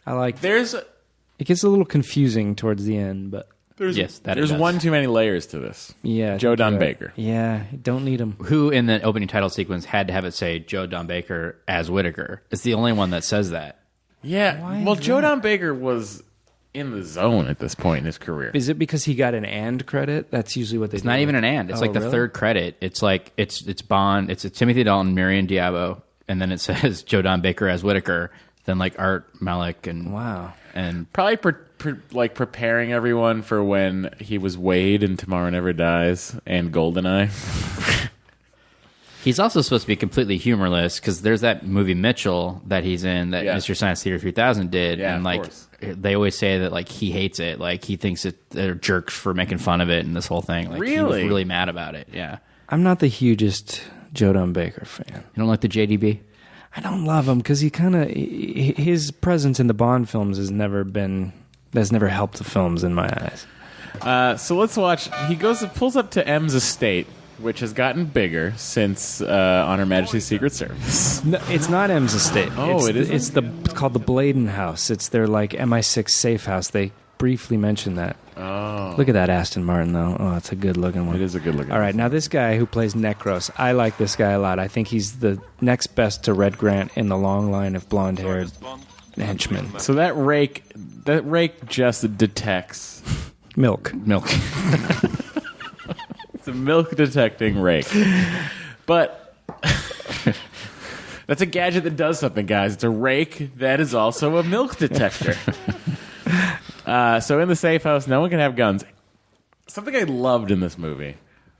I like. There's It gets a little confusing towards the end, but Yes, that it there's does. one too many layers to this. yeah. I Joe think Don you're right. Baker. Yeah, don't need him. Who in the opening title sequence had to have it say Joe Don Baker as Whitaker? It's the only one that says that. Yeah. Well, Joe Don Baker was in the zone at this point in his career. Is it because he got an and credit? That's usually what they. It's not even an and. It's like the third credit. It's like it's Bond. It's Timothy Dalton, Marion Diabo, and then it says Joe Don Baker as Whitaker. Then like Art Malik and Wow. and Probably preparing everyone for when he was Wade in Tomorrow Never Dies and Goldeneye. he's also supposed to be completely humorless because there's that movie Mitchell that he's in that Yeah. Mr. Science Theater 3000 did, Yeah, and of like course. they always say that like he hates it, like he thinks they're jerks for making fun of it and this whole thing. Like he was Really? really mad about it. Yeah, I'm not the hugest Joe Don Baker fan. you don't like the JDB? I don't love him because his presence in the Bond films has never helped the films in my eyes. So let's watch. He pulls up to M's estate, which has gotten bigger since On Her Majesty's Secret Service. No, it's not M's estate. Oh, It's called the Bladen House. It's their like MI6 safe house. They briefly mentioned that. Oh. Look at that Aston Martin, though. Oh, it's a good-looking one. It is a good-looking All right, now this guy who plays Necros, I like this guy a lot. I think he's the next best to Red Grant in the long line of blonde-haired henchmen. So that rake just detects Milk. It's a milk detecting rake. But that's a gadget that does something, guys. It's a rake that is also a milk detector. So in the safe house, no one can have guns. Something I loved in this movie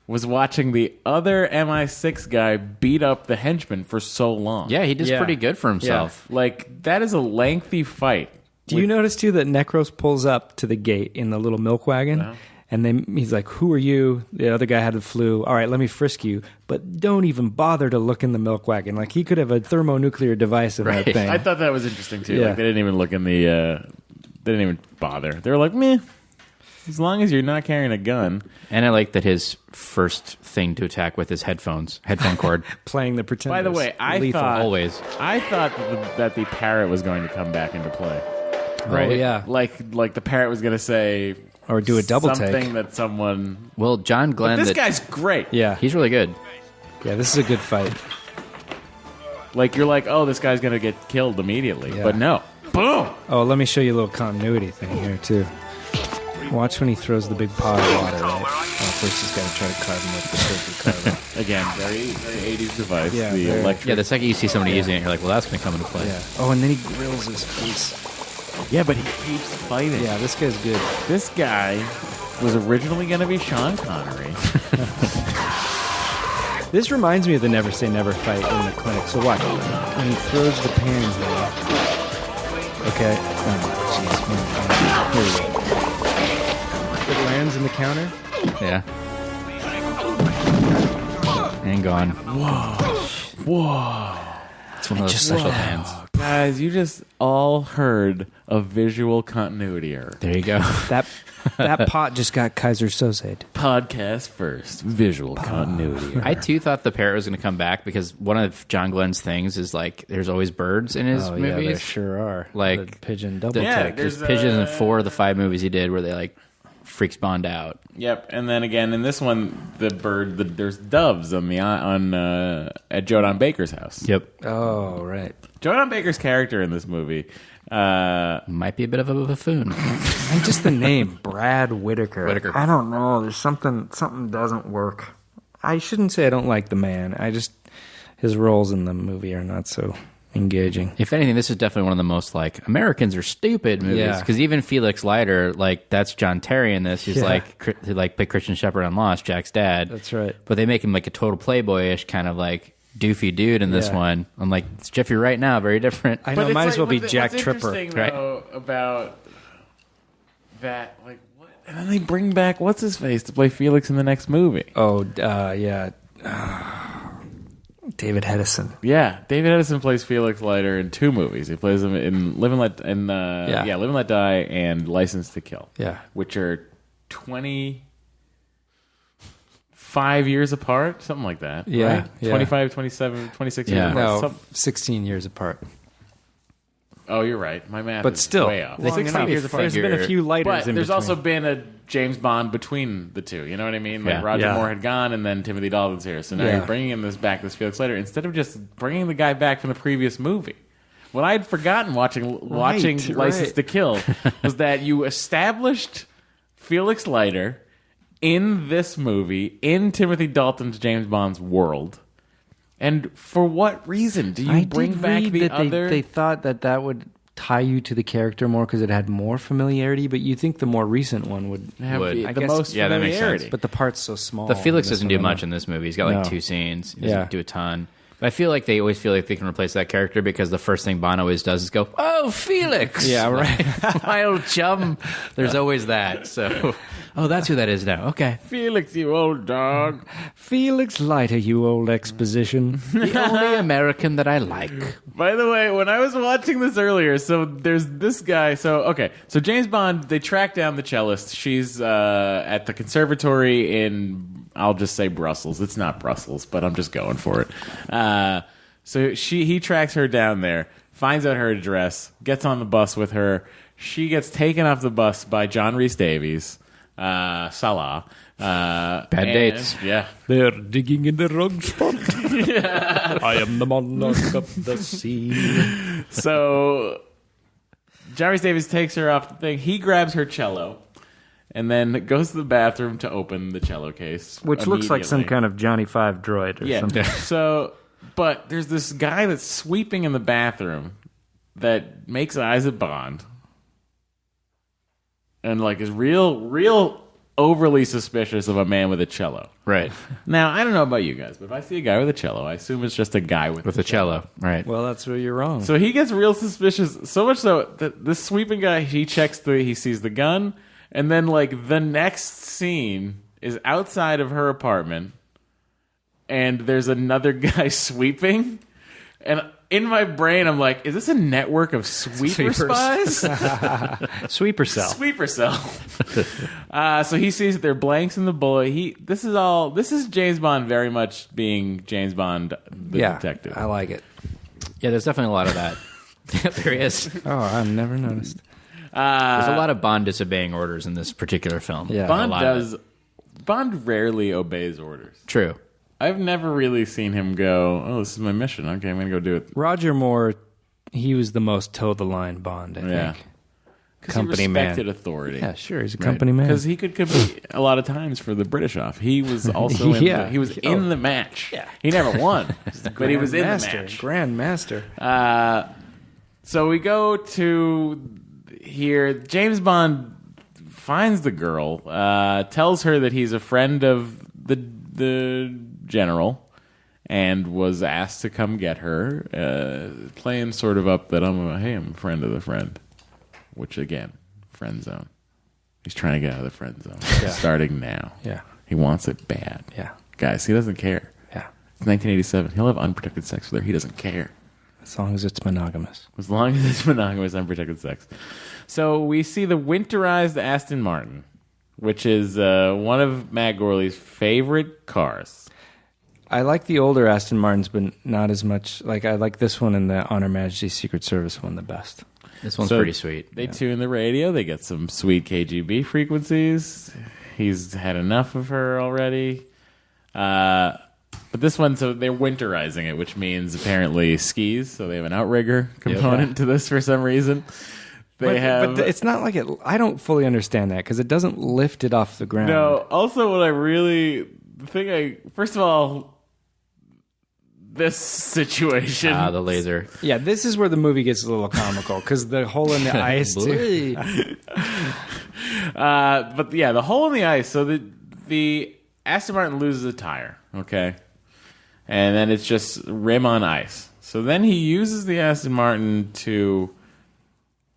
was watching the other MI6 guy beat up the henchman for so long. Yeah, he does pretty good for himself. Yeah. Like, that is a lengthy fight. Do you notice, too, that Necros pulls up to the gate in the little milk wagon? No. And then he's like, who are you? The other guy had the flu. All right, let me frisk you. But don't even bother to look in the milk wagon. Like, he could have a thermonuclear device in that thing. I thought that was interesting, too. Yeah. Like, they didn't even look in the... they didn't even bother. They were like, meh. As long as you're not carrying a gun. And I like that his first thing to attack with is headphone cord. Playing the Pretenders. By the way, I Lethal, thought always. that the parrot was going to come back into play. Right? Oh, yeah. Like the parrot was going to say... Or do a double something take. that someone... Well, John Glenn... But this guy's great. Yeah. He's really good. Yeah, this is a good fight. Like, you're like, oh, this guy's going to get killed immediately. Yeah. But no. Boom! Oh, let me show you a little continuity thing here, too. Watch when he throws the big pot of water, right? Oh, first he's got to try to carve him with the sacred carve. Again, very 80s device. Yeah, the very- electric... Yeah, the second you see somebody using it, you're like, well, that's going to come into play. Yeah. Oh, and then he grills his face. Yeah, but he keeps fighting. Yeah, this guy's good. This guy was originally going to be Sean Connery. This reminds me of the Never Say Never fight in the clinic. So watch. When he throws the pan here. Okay. Oh, jeez. Here we go. It lands in the counter. Yeah. And gone. Whoa. It's one of those special pans. Guys, you just all heard a visual continuity error. There you go. That pot just got Kaiser Sosed. Podcast first, visual continuity error. I too thought the parrot was going to come back because one of John Glenn's things is like there's always birds in his Oh, yeah, movies. there sure are. Like the pigeon double Yeah, take. There's There's, pigeons in 4 of the 5 movies he did where they like freaks Bond out. Yep, and then again in this one, there's doves at Joe Don Baker's house. Yep. Oh, right. Joe Don Baker's character in this movie, Might be a bit of a buffoon. And just the name, Brad Whitaker. Whitaker. I don't know. There's something doesn't work. I shouldn't say I don't like the man. His roles in the movie are not so engaging. If anything, this is definitely one of the most like Americans are stupid movies. Yeah. Because even Felix Leiter, like that's John Terry in this. He's Yeah. he played Christian Shepherd on Lost, Jack's dad. That's right. But they make him like a total playboyish kind of like doofy dude in this Yeah. one. I'm like, it's Jeffrey Wright now, very different. I know, it's might as well be what's Jack Tripper. interesting, right? though, about that, like, what? And then they bring back what's his face to play Felix in the next movie. Oh, yeah. David Hedison. Yeah, David Edison plays Felix Leiter in 2 movies. He plays him in Live and Let Live and Let Die and License to Kill. Yeah. Which are 25 years apart, something like that. Yeah, right? yeah. 25, 27, 26 Yeah. years apart. No, 16 years apart. Oh, you're right. My math But is still, way off. They 16 probably years apart. There's been a figure- few lighters But in there's between. also been a James Bond between the two. You know what I mean? Like Yeah. Roger Yeah. Moore had gone, and then Timothy Dalton's here. So now Yeah. you're bringing him this Felix Leiter instead of just bringing the guy back from the previous movie. What I had forgotten watching License right. to Kill was that you established Felix Leiter in this movie in Timothy Dalton's James Bond's world. And for what reason do you I bring did back read the that other? They thought that would tie you to the character more because it had more familiarity, but you think the more recent one would have would. the I guess- most yeah, that makes sense. familiarity. But the part's so small. The Felix in this doesn't do one, much in this movie. He's got like No. 2 scenes. He doesn't Yeah. do a ton. But I feel like they always feel like they can replace that character because the first thing Bond always does is go, "Oh, Felix!" Yeah, right. My old chum. There's always that. So, oh, that's who that is now. Okay. Felix, you old dog. Felix Leiter, you old exposition. The only American that I like. By the way, when I was watching this earlier, so there's this guy. So James Bond, they track down the cellist. She's at the conservatory in I'll just say Brussels. It's not Brussels, but I'm just going for it. So he tracks her down there, finds out her address, gets on the bus with her. She gets taken off the bus by John Rhys Davies, Salah. Bad dates. Yeah. They're digging in the wrong spot. I am the monarch of the sea. So John Rhys Davies takes her off the thing. He grabs her cello and then goes to the bathroom to open the cello case. Which looks like some immediately. kind of Johnny Five droid or something. So, but there's this guy that's sweeping in the bathroom that makes eyes at Bond. And like is real overly suspicious of a man with a cello. Right. Now, I don't know about you guys, but if I see a guy with a cello, I assume it's just a guy with a cello. Right. Well, that's where you're wrong. So he gets real suspicious, so much so that this sweeping guy, he sees the gun, and then like the next scene is outside of her apartment, and there's another guy sweeping, and in my brain, I'm like, is this a network of sweeper spies? Sweeper cell. Sweeper cell. So he sees that there are blanks in the bullet. This is James Bond very much being James Bond, the detective. I like it. Yeah, there's definitely a lot of that. There is. Oh, I've never noticed. There's a lot of Bond disobeying orders in this particular film. Yeah. Bond rarely obeys orders. True. I've never really seen him go, oh, this is my mission. Okay, I'm going to go do it. Roger Moore, he was the most toe-the-line Bond, I think. Company he man. respected authority. Yeah, sure, he's a company man. Because he could compete a lot of times for the British off. He was also in the match. Yeah. He never won, but he was in the Master, match. Grand Master. So we go to here. James Bond finds the girl, tells her that he's a friend of the general, and was asked to come get her, playing sort of up that I'm a friend of the friend, which again, friend zone. He's trying to get out of the friend zone, starting now. Yeah, he wants it bad. Yeah, guys, he doesn't care. Yeah, it's 1987. He'll have unprotected sex with her. He doesn't care. As long as it's monogamous. As long as it's monogamous, unprotected sex. So we see the winterized Aston Martin, which is one of Matt Gorley's favorite cars. I like the older Aston Martins, but not as much. Like I like this one and the On Her Majesty's Secret Service one the best. This one's pretty sweet. They tune the radio. They get some sweet KGB frequencies. He's had enough of her already. But this one, so they're winterizing it, which means apparently skis. So they have an outrigger component to this for some reason. But it's not like it. I don't fully understand that because it doesn't lift it off the ground. No. Also, first of all, this situation. The laser. Yeah, this is where the movie gets a little comical because the hole in the ice. Too. But yeah, the hole in the ice. So the Aston Martin loses a tire. Okay, and then it's just rim on ice. So then he uses the Aston Martin to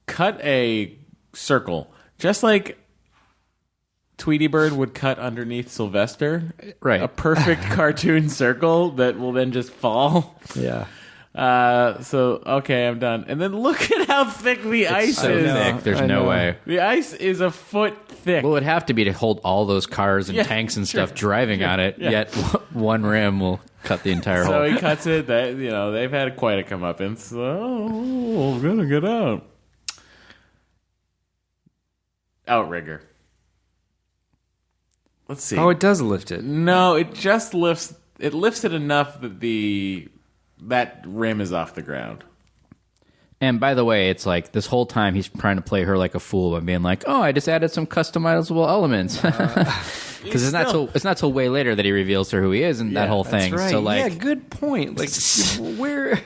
cut a circle, just like Tweety Bird would cut underneath Sylvester. Right. A perfect cartoon circle that will then just fall. Yeah. So, okay, I'm done. And then look at how thick the ice So is. thick, there's no way. The ice is a foot thick. Well, it would have to be to hold all those cars and tanks and stuff driving on it, yet one rim will cut the entire hole. So he cuts it. They've had quite a comeuppance. So, I'm going to get out. Outrigger. Let's see. Oh, it does lift it. No, it just lifts. It lifts it enough that that rim is off the ground. And by the way, it's like this whole time he's trying to play her like a fool by being like, "Oh, I just added some customizable elements." Because it's not till way later that he reveals to her who he is and that whole thing. That's right. So like, yeah, good point. Like, where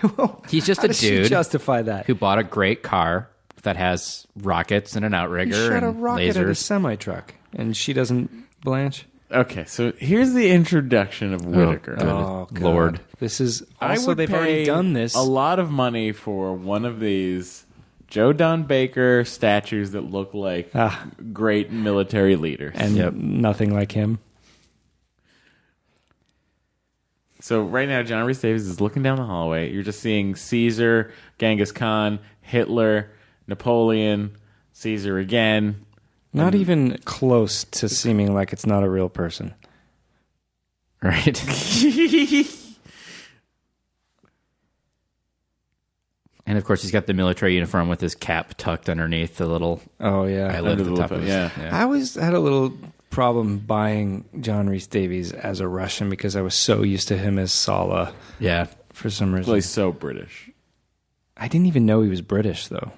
he's just how a does she dude justify that who bought a great car that has rockets and an outrigger He shot and a rocket lasers. at a semi truck, and she doesn't blanch. Okay, so here's the introduction of Whitaker. Oh, God. Lord. This is I also would they've already pay done this. a lot of money for one of these Joe Don Baker statues that look like great military leaders. And nothing like him. So right now, John Rhys Davies is looking down the hallway. You're just seeing Caesar, Genghis Khan, Hitler, Napoleon, Caesar again. Not even close to seeming like it's not a real person. Right. And of course, he's got the military uniform with his cap tucked underneath the little eyelid at the top of his I always had a little problem buying John Rhys Davies as a Russian because I was so used to him as Sala. Yeah. For some reason. Well, he's so British. I didn't even know he was British, though.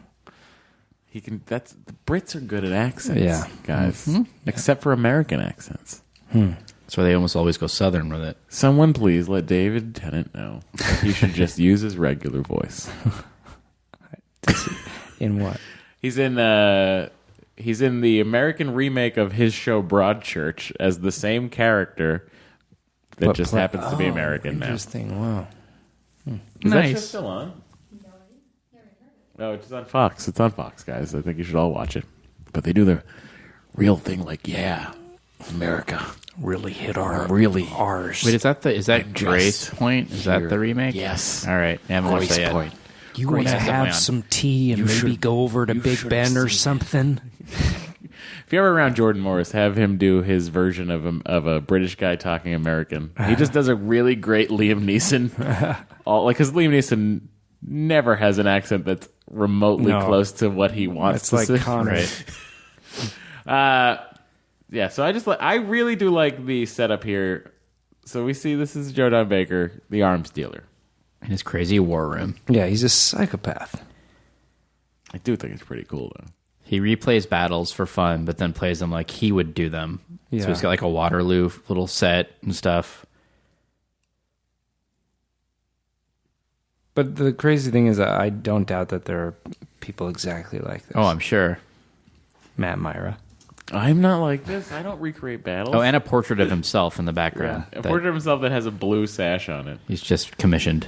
He can. The Brits are good at accents, Yeah. guys. Except for American accents. That's why they almost always go Southern with it. Someone please let David Tennant know that he should just use his regular voice. In what? He's in the American remake of his show Broadchurch as the same character that just happens to be American now. Interesting. Wow. Is that show still on? No, it's on Fox. It's on Fox, guys. I think you should all watch it. But they do the real thing, like, yeah, America really hit our ours. Wait, is that Grace Point? Is that the remake? Yes. All right. I haven't watched that yet. Point. You want to have some tea and maybe go over to Big Ben or something? If you're ever around Jordan Morris, have him do his version of a British guy talking American. He just does a really great Liam Neeson. Because Liam Neeson never has an accent that's remotely close to what he wants to say. It's like Connery. Right. Yeah, so I really do like the setup here. So we see this is Joe Don Baker, the arms dealer. In his crazy war room. Yeah, he's a psychopath. I do think it's pretty cool, though. He replays battles for fun, but then plays them like he would do them. Yeah. So he's got like a Waterloo little set and stuff. But the crazy thing is that I don't doubt that there are people exactly like this. Oh, I'm sure. Matt Myra. I'm not like this. I don't recreate battles. Oh, and a portrait of himself in the background. A portrait of himself that has a blue sash on it. He's just commissioned.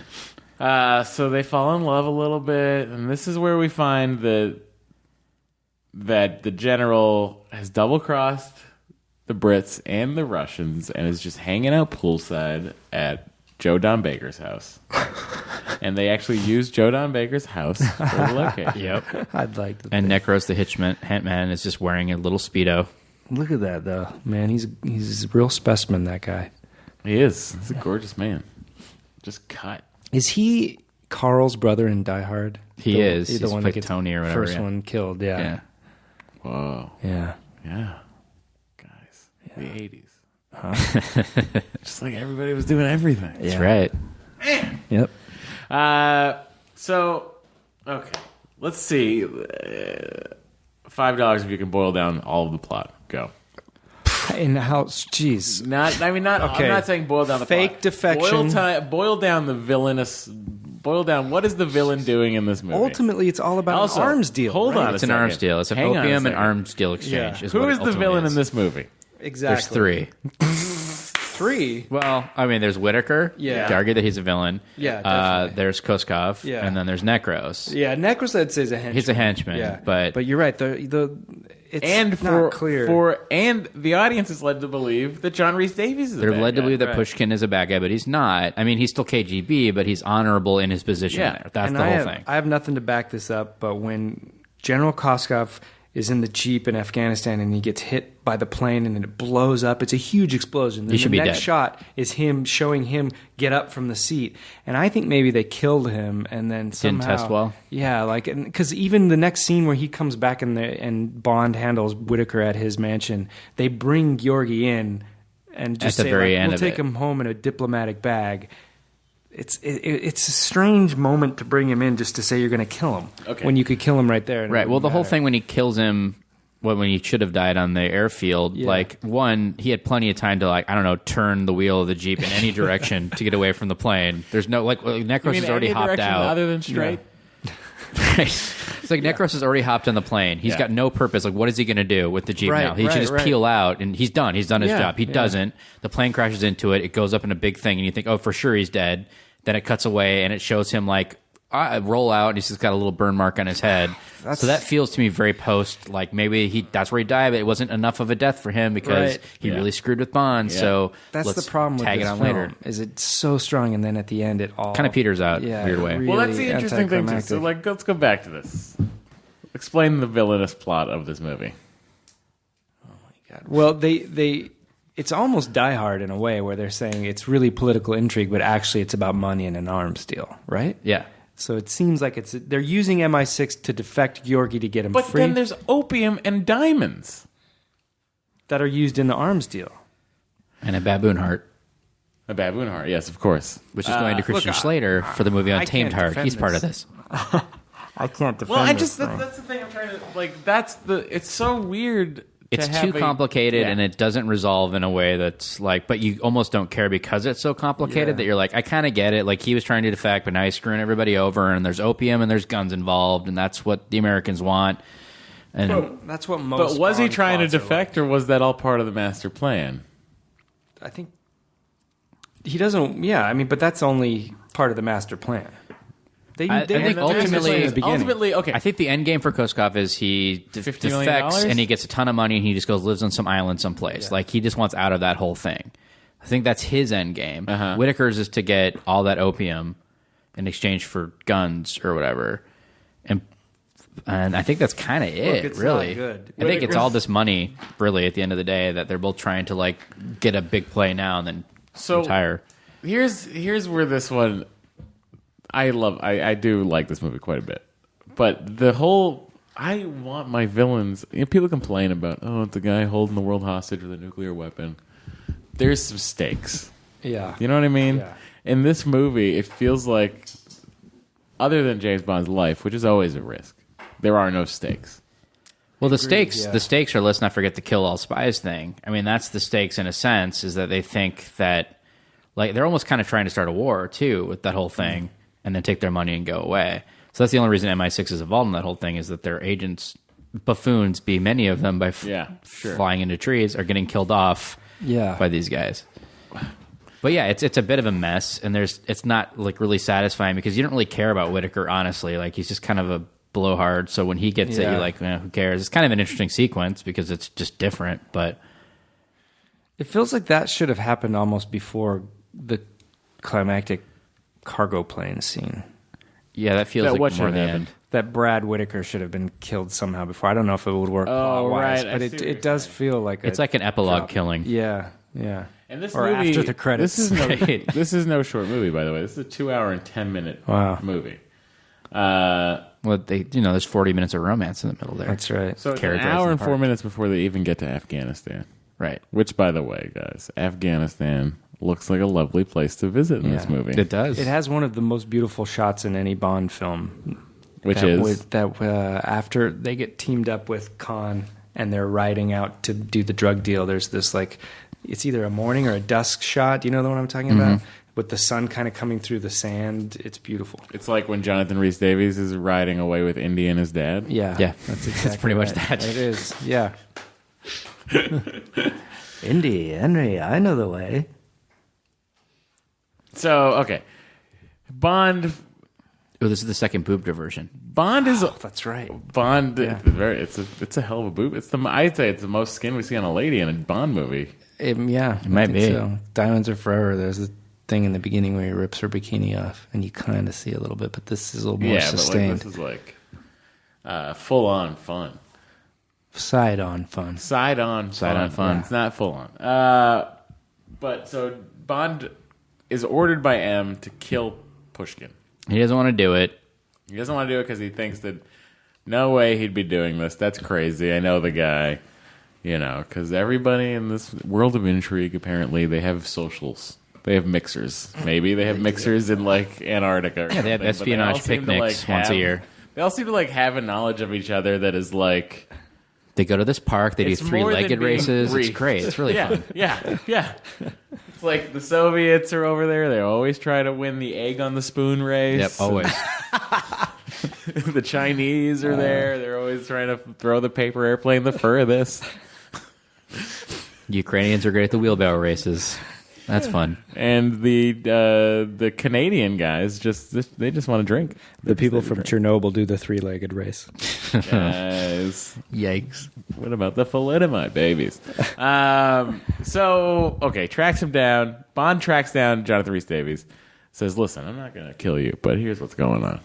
So they fall in love a little bit, and this is where we find that the general has double-crossed the Brits and the Russians and is just hanging out poolside at Joe Don Baker's house. And they actually use Joe Don Baker's house for the location. Yep. I'd like to. And Necros, the hitman, is just wearing a little Speedo. Look at that, though. Man, he's a real specimen, that guy. He is. He's a gorgeous man. Just cut. Is he Carl's brother in Die Hard? He is. He's He's the one like that gets Tony or whatever. first one killed, yeah. Whoa. Yeah. Yeah. Guys. The 80s. Just like everybody was doing everything. That's right. Yep. So, okay. Let's see. $5 if you can boil down all of the plot. Go. In the house, jeez. Okay. I'm not saying boil down the fake plot. defection. Boil down the villainous. Boil down. What is the villain doing in this movie? Ultimately, it's all about Also, an arms deal. hold right? on. It's an arms deal. It's an Hang on a opium and second. arms deal exchange. Yeah. Who is the villain in this movie? Exactly. There's 3. 3? Well, I mean, there's Whitaker. Yeah. To argue that he's a villain. Yeah, definitely. There's Koskov. Yeah. And then there's Necros. Yeah, Necros, I'd say, is a henchman. He's a henchman. Yeah. But you're right. It's And not clear. and the audience is led to believe that John Rhys Davies is. they're a bad led to guy. believe that right. Pushkin is a bad guy, but he's not. I mean, he's still KGB, but he's honorable in his position Yeah. there. That's And the I whole have, thing. I have nothing to back this up, but when General Koskov is in the Jeep in Afghanistan and he gets hit by the plane and then it blows up, it's a huge explosion. Then He should the be next dead. shot is him showing him get up from the seat. And I think maybe they killed him and then somehow... test well? Yeah, because even the next scene where he comes back and Bond handles Whitaker at his mansion, they bring Georgi in and just At the say, very like, end we'll of take it. him home in a diplomatic bag. It's a strange moment to bring him in just to say you're going to kill him when you could kill him right there. and it Right. Well, wouldn't the whole matter. thing when he kills him, when he should have died on the airfield, like, one, he had plenty of time to, like, I don't know, turn the wheel of the Jeep in any direction to get away from the plane. There's no, like, Necros has already hopped out. other than straight. Right. It's like Necros has already hopped on the plane. He's got no purpose. Like, what is he going to do with the Jeep Right, now? He should right, just right. peel out, and he's done. He's done his Yeah, job. He yeah. doesn't. The plane crashes into it. It goes up in a big thing, and you think, oh, for sure he's dead. Then it cuts away, and it shows him, like, roll out, and he's just got a little burn mark on his head. So that feels to me very post, like, maybe that's where he died, but it wasn't enough of a death for him because Right. he really screwed with Bond. So That's let's the problem with tag this it on film, later. is it's so strong, and then at the end it all Kind of peters out yeah, weird way. Well, that's the really interesting thing too. anticlimactic. So, like, let's go back to this. Explain the villainous plot of this movie. God. Well, they it's almost Die Hard in a way where they're saying it's really political intrigue, but actually it's about money and an arms deal, right? Yeah. So it seems like they're using MI6 to defect Georgi to get him But free. then there's opium and diamonds that are used in the arms deal. And a baboon heart. A baboon heart, yes, of course. Which is going to Christian Slater for the movie I Untamed can't Heart. defend He's part of this. this. I can't defend Well, this thing. that's the thing I'm trying to like. It's so weird. It's to have too complicated, yeah. and it doesn't resolve in a way that's like, but you almost don't care because it's so complicated that you're like, I kind of get it. Like, he was trying to defect, but now he's screwing everybody over, and there's opium and there's guns involved, and that's what the Americans want. And That's what most. But was he Bond trying to plots are defect, or was that all part of the master plan? like. I think he doesn't. Yeah, I mean, but that's only part of the master plan. I think ultimately, okay. I think the end game for Koskov is he $50 million? defects and he gets a ton of money and he just goes lives on some island someplace. Yeah. Like, he just wants out of that whole thing. I think that's his end game. Uh-huh. Whitaker's is to get all that opium in exchange for guns or whatever. And I think that's kind of it, it's really. not good. I think it's all this money, really, at the end of the day, that they're both trying to like get a big play now and then retire. Here's where this one. I do like this movie quite a bit, but the whole I want my villains. You know, people complain about it's a guy holding the world hostage with a nuclear weapon. There's some stakes. Yeah. You know what I mean? Yeah. In this movie, it feels like, other than James Bond's life, which is always a risk, there are no stakes. Well, the stakes yeah. are, let's not forget the kill all spies thing. I mean, that's the stakes in a sense, is that they think that, like, they're almost kind of trying to start a war too with that whole thing, and then take their money and go away. So that's the only reason MI6 is involved in that whole thing, is that their agents, buffoons, be many of them by flying into trees, are getting killed off by these guys. But yeah, it's a bit of a mess, and it's not like really satisfying because you don't really care about Whitaker, honestly. Like, he's just kind of a blowhard. So when he gets it, you're like, who cares? It's kind of an interesting sequence because it's just different. But It feels like that should have happened almost before the climactic cargo plane scene. yeah, that feels like more the end. That Brad Whitaker should have been killed somehow before. I don't know if it would work plot-wise, right. but it does feel like It's like an epilogue drop. killing. Yeah. And this or movie, after the credits. This is no short movie, by the way. This is a 2 hour and 10 minute movie. Well, there's 40 minutes of romance in the middle there. That's right. So it's an hour and 4 minutes before they even get to Afghanistan. Right. Which, by the way, guys, Afghanistan looks like a lovely place to visit in this movie. It does. It has one of the most beautiful shots in any Bond film. Which is? After they get teamed up with Khan and they're riding out to do the drug deal, there's this, like, it's either a morning or a dusk shot. Do you know the one I'm talking about? With the sun kind of coming through the sand. It's beautiful. It's like when Jonathan Rhys Davies is riding away with Indy and his dad. Yeah. That's exactly That's pretty much that. It is, yeah. Indy, Henry, I know the way. So, okay. Bond... Oh, this is the second boob diversion. Bond is... that's right. Bond, it's a hell of a boob. I'd say it's the most skin we see on a lady in a Bond movie. It might be. So. Diamonds Are Forever, there's a thing in the beginning where he rips her bikini off, and you kind of see a little bit, but this is a little more sustained. But this is like full-on fun. Side-on fun. Side-on fun. Yeah. It's not full-on. But so Bond is ordered by M to kill Pushkin. He doesn't want to do it. He doesn't want to do it because he thinks that no way he'd be doing this. That's crazy. I know the guy. Because everybody in this world of intrigue, apparently, they have socials. They have mixers. Maybe they have mixers in, like, Antarctica. Yeah, they have espionage picnics once a year. They all seem to, like, have a knowledge of each other that is, like... They go to this park. They do It's more three-legged than being races. briefed. It's great. It's really fun. Yeah. It's like the Soviets are over there. They always try to win the egg on the spoon race. Yep, always. The Chinese are there. They're always trying to throw the paper airplane the furthest. Ukrainians are great at the wheelbarrow races. That's fun. And the Canadian guys just want to drink. The people from Chernobyl do the three-legged race. Guys. Yikes. What about the thalidomide babies? Tracks him down. Bond tracks down Jonathan Rhys Davies. Says, listen, I'm not going to kill you, but here's what's going on.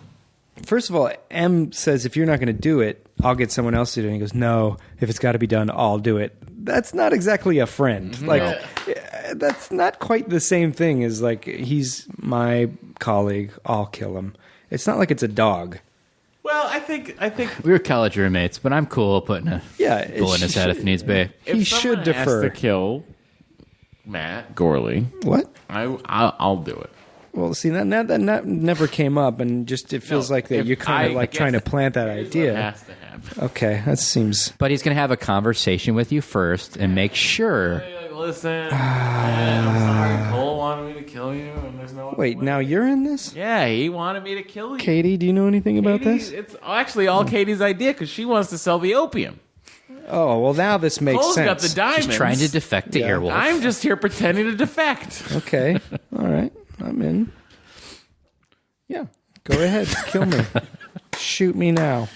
First of all, M says, if you're not going to do it, I'll get someone else to do it. And he goes, no, if it's got to be done, I'll do it. that's not exactly a friend. Like, that's not quite the same thing as like, he's my colleague, I'll kill him. It's not like it's a dog. Well, I think We were college roommates, but I'm cool putting a bullet in his head if needs be. if He someone should defer. has to kill Matt Gorley, What? I'll do it. Well, see, that never came up, and just it feels like that if you're kind I of like guess trying to plant that Here's what idea. has to happen. Okay, that seems. But he's going to have a conversation with you first and make sure. Like, listen, man, I'm sorry. Cole wanted me to kill you, and there's no. Wait, now you're in this? Yeah, he wanted me to kill you. Katie, do you know anything about Katie, this? It's actually all Katie's idea because she wants to sell the opium. Oh, well, now this makes Cole's sense. got the diamonds. He's trying to defect to Earwolf. I'm just here pretending to defect. Okay, all right, I'm in. Yeah, go ahead, kill me. Shoot me now.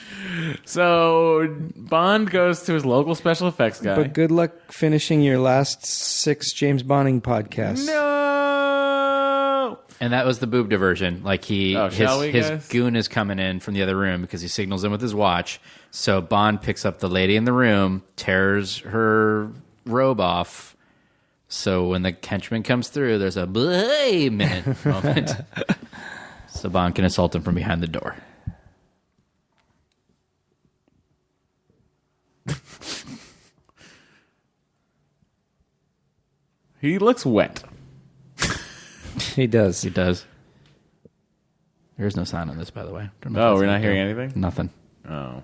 So Bond goes to his local special effects guy. But good luck finishing your last 6 James Bonding podcasts. No. And that was the boob diversion. Like shall we, his guys? goon is coming in from the other room because he signals in with his watch. So Bond picks up the lady in the room, tears her robe off. So when the henchman comes through, there's a "Bleh" minute moment. So Bond can assault him from behind the door. He looks wet. He does. He does. There's no sound on this, by the way. Don't know if Oh, that's we're not gonna hearing go. anything? Nothing. Oh.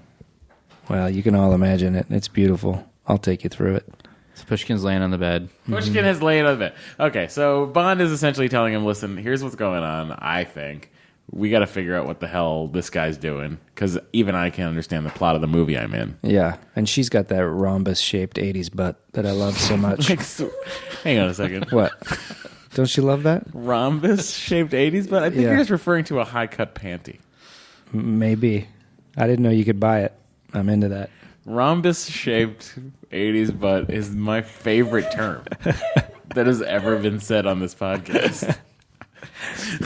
Well, you can all imagine it. It's beautiful. I'll take you through it. So Pushkin's laying on the bed. Pushkin has laid on the bed. Okay, so Bond is essentially telling him, listen, here's what's going on, I think. We got to figure out what the hell this guy's doing, because even I can't understand the plot of the movie I'm in. Yeah, and she's got that rhombus-shaped 80s butt that I love so much. Hang on a second. What? Don't you love that? Rhombus-shaped 80s, but I think Yeah. you're just referring to a high-cut panty. Maybe. I didn't know you could buy it. I'm into that. Rhombus-shaped 80s butt is my favorite term that has ever been said on this podcast.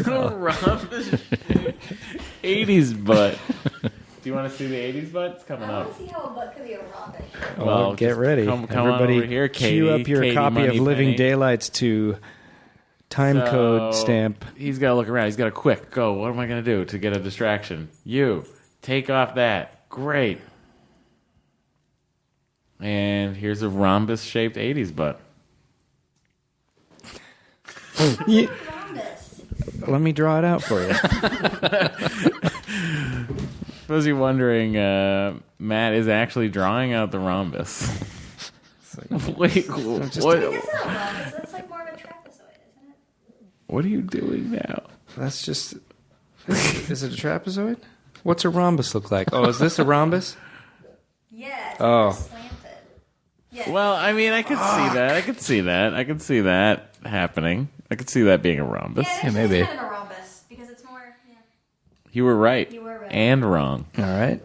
Rhombus-shaped 80s butt. Do you want to see the 80s butt? It's coming up. see how a butt could be a rhombus. Well, get just ready. Come Everybody, on over here, Katie. cue up your Katie copy of Living Moneypenny. Daylights to time code So, stamp. He's got to look around. He's got to quick go. What am I going to do to get a distraction? You take off that. Great. And here's a rhombus-shaped 80s butt. Yeah. Let me draw it out for you. Suppose you're wondering, Matt is actually drawing out the rhombus. Wait, what? It's not a rhombus. That's like more of a trapezoid, isn't it? What are you doing now? That's just... Is it a trapezoid? What's a rhombus look like? Oh, is this a rhombus? Yeah. It's Oh. slanted. Yeah. Well, I mean, I could see that. I could see that. I could see that happening. I could see that being a rhombus. Yeah, maybe. It's kind of a rhombus because it's more. Yeah. You were right. You were right. And wrong. All right.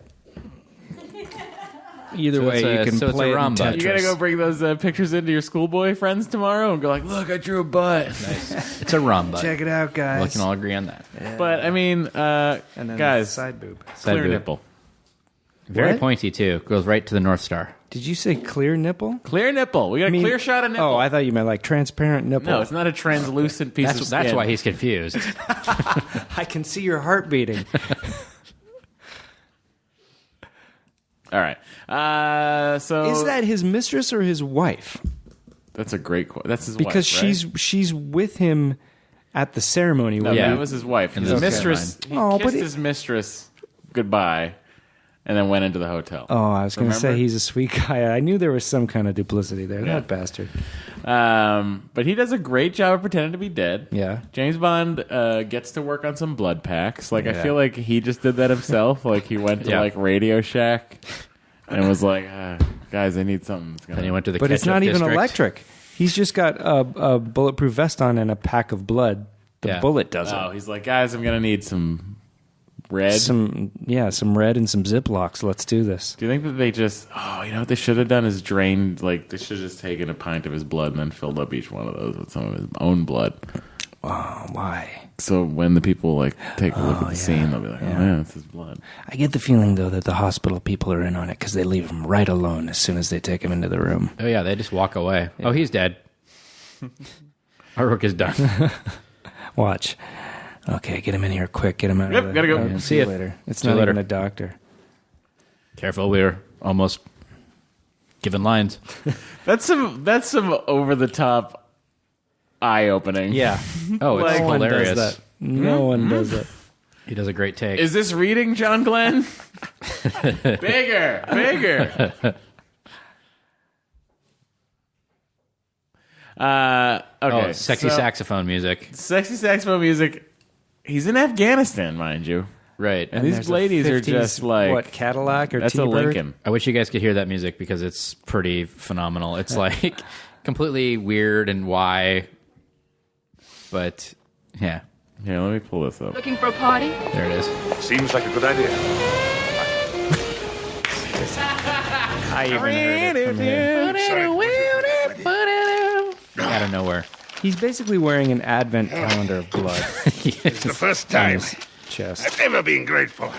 Either So way, it's a- you can so it's a play it in rhombus. Tetris. You gotta go bring those pictures into your schoolboy friends tomorrow and go like, look, I drew a butt. It's a rhombus. Check it out, guys. We can all agree on that. But I mean, And then guys, side boob. Side clear boob. nipple. Very What? pointy, too. Goes right to the North Star. Did you say clear nipple? Clear nipple. We got a clear shot of nipple. Oh, I thought you meant like transparent nipple. No, it's not a translucent piece of skin. That's why he's confused. I can see your heart beating. All right. So Is that his mistress or his wife? That's a great quote. That's his Because wife, right? she's with him at the ceremony. No, where Yeah. that was his wife. And His the- mistress. He Oh, but kissed it- his mistress goodbye, and then went into the hotel. Oh, I was going to say Remember? he's a sweet guy. I knew there was some kind of duplicity there. Yeah. That bastard. But he does a great job of pretending to be dead. Yeah. James Bond gets to work on some blood packs. Like I Yeah. feel like he just did that himself. Like he went to Yeah. like Radio Shack and was like, "Guys, I need something." That's gonna... Then he went to the But it's ketchup not even district. electric. He's just got a bulletproof vest on and a pack of blood. The Yeah. bullet doesn't. Oh, he's like, "Guys, I'm gonna need some red." Some red and some Ziplocs. Let's do this. Do you think that they just? Oh, you know what they should have done is drained. Like they should have just taken a pint of his blood and then filled up each one of those with some of his own blood. Oh, why? So when the people like take a look at the scene, they'll be like, "Oh man, this is blood." I get the feeling though that the hospital people are in on it because they leave him right alone as soon as they take him into the room. Oh yeah, they just walk away. Yeah. Oh, he's dead. Our work is done. Watch. Okay, get him in here quick. Get him out. Yep, of gotta go. Oh, see you later. It's See you not later. even a doctor. Careful, we're almost giving lines. That's some over the top eye opening. Yeah. Oh, it's No one does hilarious. that. No one does that. He does a great take. Is this reading, John Glenn? Bigger. Okay. Oh, sexy so- saxophone music. Sexy saxophone music. He's in Afghanistan, mind you. Right. And these there's a ladies are 50s, just like what, Cadillac or that's T-Bird? a Lincoln. I wish you guys could hear that music because it's pretty phenomenal. It's like completely weird and why, but yeah, Here, let me pull this up. Looking for a party? there it is. Seems like a good idea. I even heard it from here. Out of nowhere. He's basically wearing an advent calendar of blood It's the first on time his chest. I've ever been grateful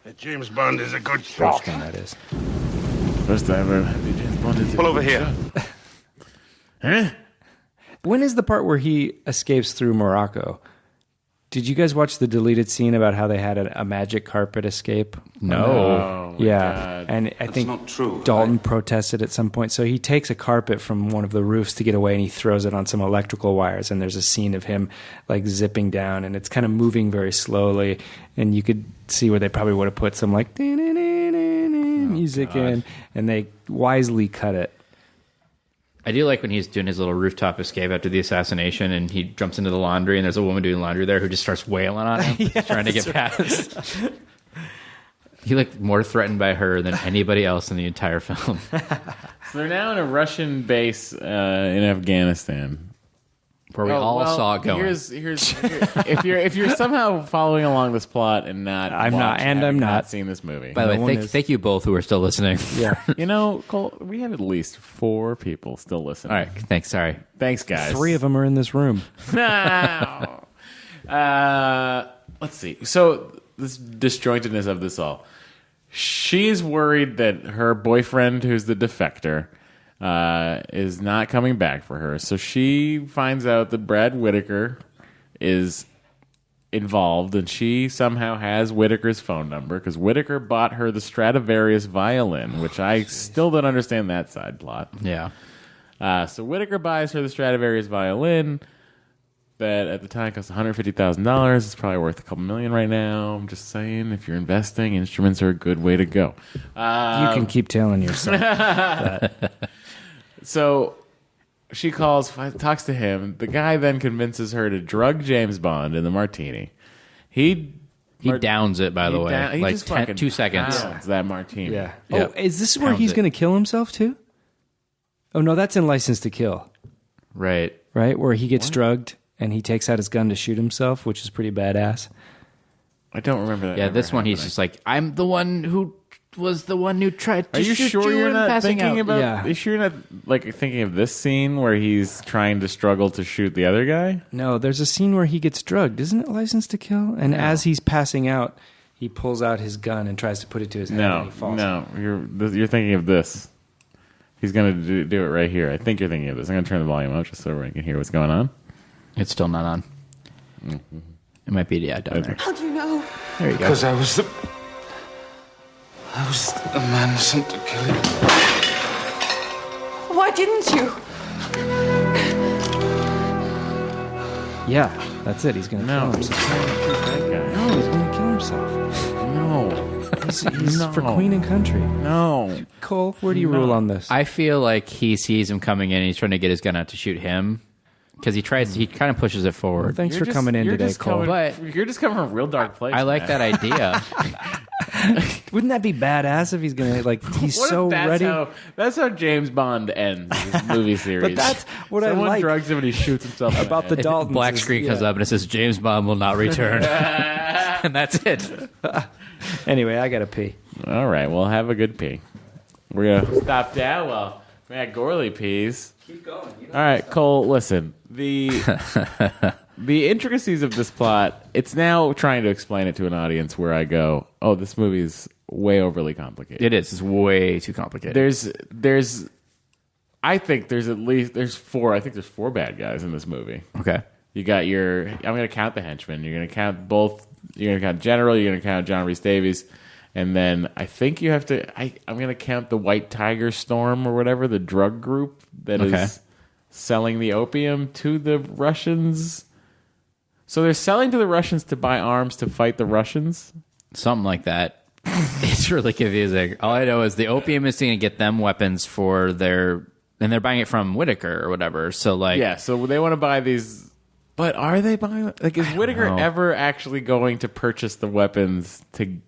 that James Bond is a good shot. Which one that is. First time ever happy James Bond is Pull over here. Huh? When is the part where he escapes through Morocco? Did you guys watch the deleted scene about how they had a magic carpet escape? No. Oh, my Yeah, God. and I think not true. Dalton protested at some point. So he takes a carpet from one of the roofs to get away, and he throws it on some electrical wires. And there's a scene of him like zipping down, and it's kind of moving very slowly. And you could see where they probably would have put some like music in, and they wisely cut it. I do like when he's doing his little rooftop escape after the assassination, and he jumps into the laundry, and there's a woman doing laundry there who just starts wailing on him, trying to get past. He looked more threatened by her than anybody else in the entire film. So they're now in a Russian base in Afghanistan. Where we all saw it going. If you're somehow following along this plot and not, I'm not, and having I'm not. seen this movie. By the No one way, is. thank you both who are still listening. Yeah. You know, Cole, we have at least 4 people still listening. All right, thanks. Sorry. Thanks, guys. 3 of them are in this room. No. Let's see. So this disjointedness of this all. She's worried that her boyfriend, who's the defector, is not coming back for her. So she finds out that Brad Whitaker is involved, and she somehow has Whitaker's phone number because Whitaker bought her the Stradivarius violin, which I still don't understand that side plot. Yeah. So Whitaker buys her the Stradivarius violin that at the time cost $150,000. It's probably worth a couple million right now. I'm just saying, if you're investing, instruments are a good way to go. You can keep telling yourself that. So she calls, talks to him. The guy then convinces her to drug James Bond in the martini. He downs it, by the way. He Like just fucking 2 seconds. pounds that martini. Yeah. Yep. Oh, is this where Pounds he's it. going to kill himself too? Oh no, that's in License to Kill, Right. right? Where he gets drugged and he takes out his gun to shoot himself, which is pretty badass. I don't remember that. Yeah, ever this one he's happening. just like, I'm the one who was the one who tried to Are you shoot sure you you're and not passing thinking out. about? Yeah. Are you sure you're not like thinking of this scene where he's trying to struggle to shoot the other guy? No, there's a scene where he gets drugged. Isn't it License to Kill? And as he's passing out, he pulls out his gun and tries to put it to his head and No, he falls. no, you're thinking of this. He's gonna do it right here. I think you're thinking of this. I'm gonna turn the volume up just so everyone can hear what's going on. It's still not on. Mm-hmm. It might be, yeah, down there. How do you know? There you go. Because I was the man sent to kill you. Why didn't you? Yeah, that's it. He's going to No, kill himself. that guy. No, he's going to kill himself. No, He's for Queen and Country. no. Cole, where do you rule on this? I feel like he sees him coming in and he's trying to get his gun out to shoot him. Because he kind of pushes it forward. Thanks for coming in today, Cole. You're just coming from a real dark place. I like man. that idea. Wouldn't that be badass if he's going to, like, he's What if so ready? That's how James Bond ends this movie series. But that's what I Someone like drugs him and he shoots himself in about the head. Daltons. Black is- screen comes yeah. up and it says, James Bond will not return. And that's it. Anyway, I got to pee. All right, well, have a good pee. We're gonna stop that while Matt Gorley pees. Keep going. All right, Cole. Listen, the the intricacies of this plot, it's now trying to explain it to an audience where I go, oh, this movie's way overly complicated. It is. It's way too complicated. I think there's four bad guys in this movie. Okay. You got I'm going to count the henchmen. You're going to count General. You're going to count John Rhys Davies. And then I think you have to, I'm going to count the White Tiger Storm or whatever, the drug group that is selling the opium to the Russians. So they're selling to the Russians to buy arms to fight the Russians? Something like that. It's really confusing. All I know is the opium is going to get them weapons for and they're buying it from Whitaker or whatever. So like, yeah, so they want to buy these, but are they buying? Like, is Whitaker ever actually going to purchase the weapons to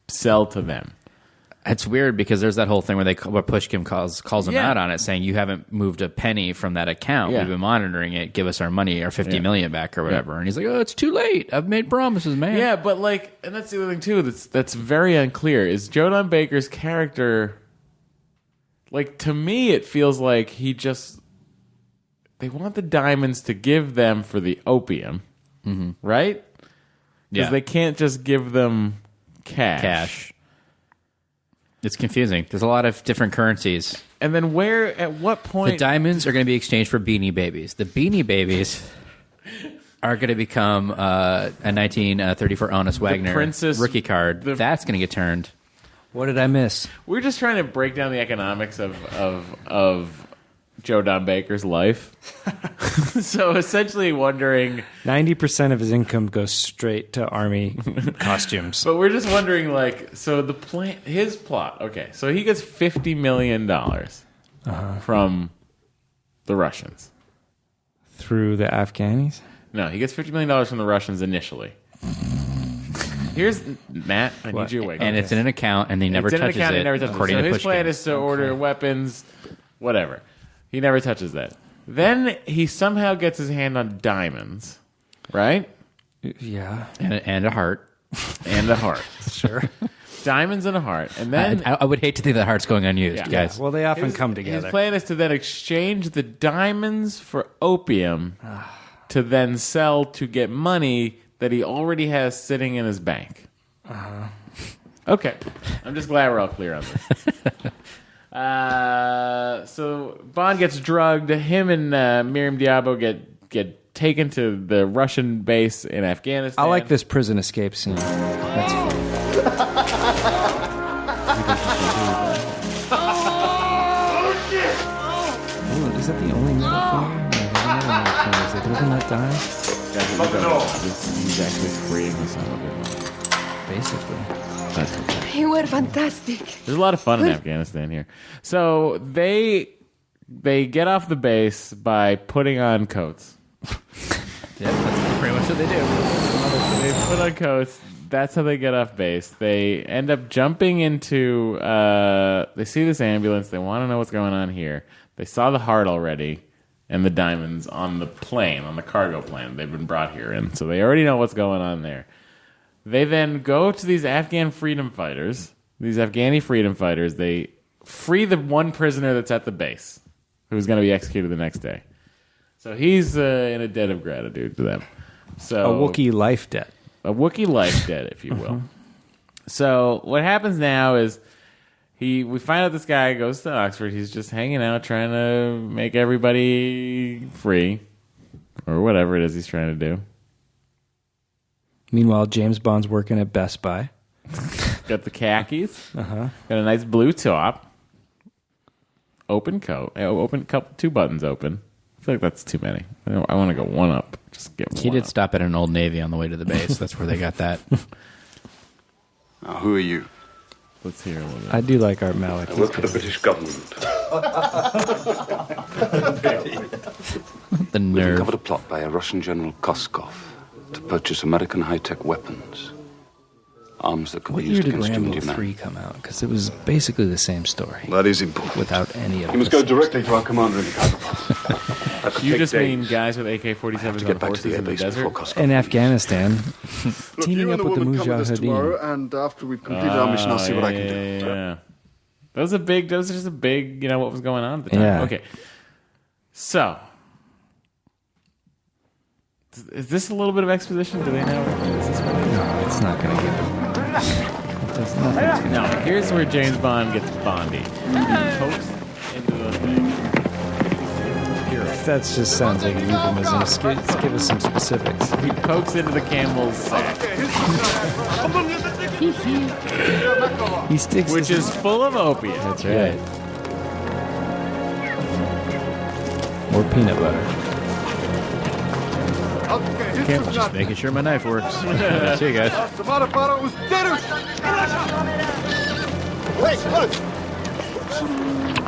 sell to them? It's weird because there's that whole thing where Pushkin calls him out on it, saying you haven't moved a penny from that account. Yeah. We've been monitoring it. Give us our money, our $50 million back or whatever. And he's like, oh, it's too late. I've made promises, man. Yeah, but like, and that's the other thing too. That's very unclear. Is Joe Don Baker's character? Like, to me, it feels like they want the diamonds to give them for the opium, right? Because they can't just give them cash. It's confusing. There's a lot of different currencies. And then at what point... The diamonds are going to be exchanged for Beanie Babies. The Beanie Babies are going to become a 1934 Honest Wagner rookie card. That's going to get turned. What did I miss? We're just trying to break down the economics of Joe Don Baker's life. So essentially wondering... 90% of his income goes straight to army costumes. But we're just wondering, like, so his plot. Okay, so he gets $50 million from the Russians. Through the Afghanis? No, he gets $50 million from the Russians initially. Here's Matt. I need you awake. And it's in an account, and he never touches it. According so to his Pushkin. plan is to order weapons, whatever. He never touches that. Then he somehow gets his hand on diamonds, right? Yeah. And a heart. And a heart. Sure. Diamonds and a heart. And then I would hate to think that heart's going unused, guys. Well, they often come together. His plan is to then exchange the diamonds for opium to then sell to get money that he already has sitting in his bank. Okay. I'm just glad we're all clear on this. So Bond gets drugged. Him and Miriam Diabo get taken to the Russian base in Afghanistan. I like this prison escape scene. That's fun. Oh, is that the only middle finger? Is it living that die? He's actually freeing the son of it. Basically. That's okay. You were fantastic. There's a lot of fun in Afghanistan here. So they get off the base by putting on coats. Yeah, that's pretty much what they do. They put on coats. That's how they get off base. They end up jumping into... they see this ambulance. They want to know what's going on here. They saw the heart already and the diamonds on the plane, on the cargo plane they've been brought here in. So they already know what's going on there. They then go to these Afghan freedom fighters. These Afghani freedom fighters. They free the one prisoner that's at the base, who's going to be executed the next day. So he's in a debt of gratitude to them. So a Wookiee life debt. A Wookiee life debt, if you will. So what happens now is we find out this guy goes to Oxford. He's just hanging out, trying to make everybody free, or whatever it is he's trying to do. Meanwhile, James Bond's working at Best Buy. Got the khakis. Got a nice blue top. Open coat. Two buttons open. I feel like that's too many. I want to go one up. Just get one. He did up. stop at an Old Navy on the way to the base. That's where they got that. Now, who are you? Let's hear a little bit. I do like Art Malik. I work for the British government. The We've nerve. uncovered a plot by a Russian General Koskov to purchase American high-tech weapons. Arms that could What be year used did against Rambo Indian 3 come out? Because it was basically the same story. That is important. Without any of You must the go directly to our commander in the Khyber. You just mean guys with AK-47s on horses in the desert? In Afghanistan, Look, teaming you up and the with the woman come with us Mujahideen. tomorrow, and after we've completed our mission, I'll see what I can do. Yeah. That was just a big, what was going on at the time. Yeah. Okay. So, Is this a little bit of exposition? Do they know what this is? No, it's not going to get There's nothing. No, here's where James Bond gets Bondy. He pokes into the thing. That just sounds like a euphemism. Let's give us some specifics. He pokes into the camel's sack. He sticks, which is full of opium. That's right. Or peanut butter. Just making sure my knife works. See you guys.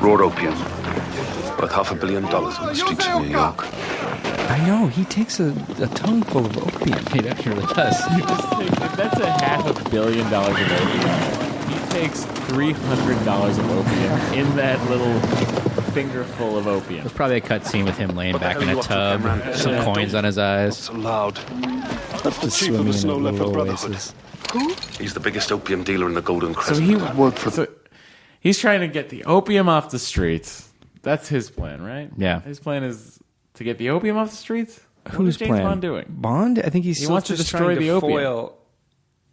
Raw opium. Worth $500 million on the streets of New York. I know, he takes a tongue full of opium. He actually does. If that's $500 million of opium, he takes $300 of opium in that little fingerful of opium. There's probably a cut scene with him laying back in a tub, some coins on his eyes. It's allowed. Just swimming in a little oasis. He's the biggest opium dealer in the Golden Crescent. So he worked for. He's trying to get the opium off the streets. That's his plan, right? Yeah. His plan is to get the opium off the streets. Who's James plan? Bond doing? Bond? I think he wants to just destroy trying the opium. foil.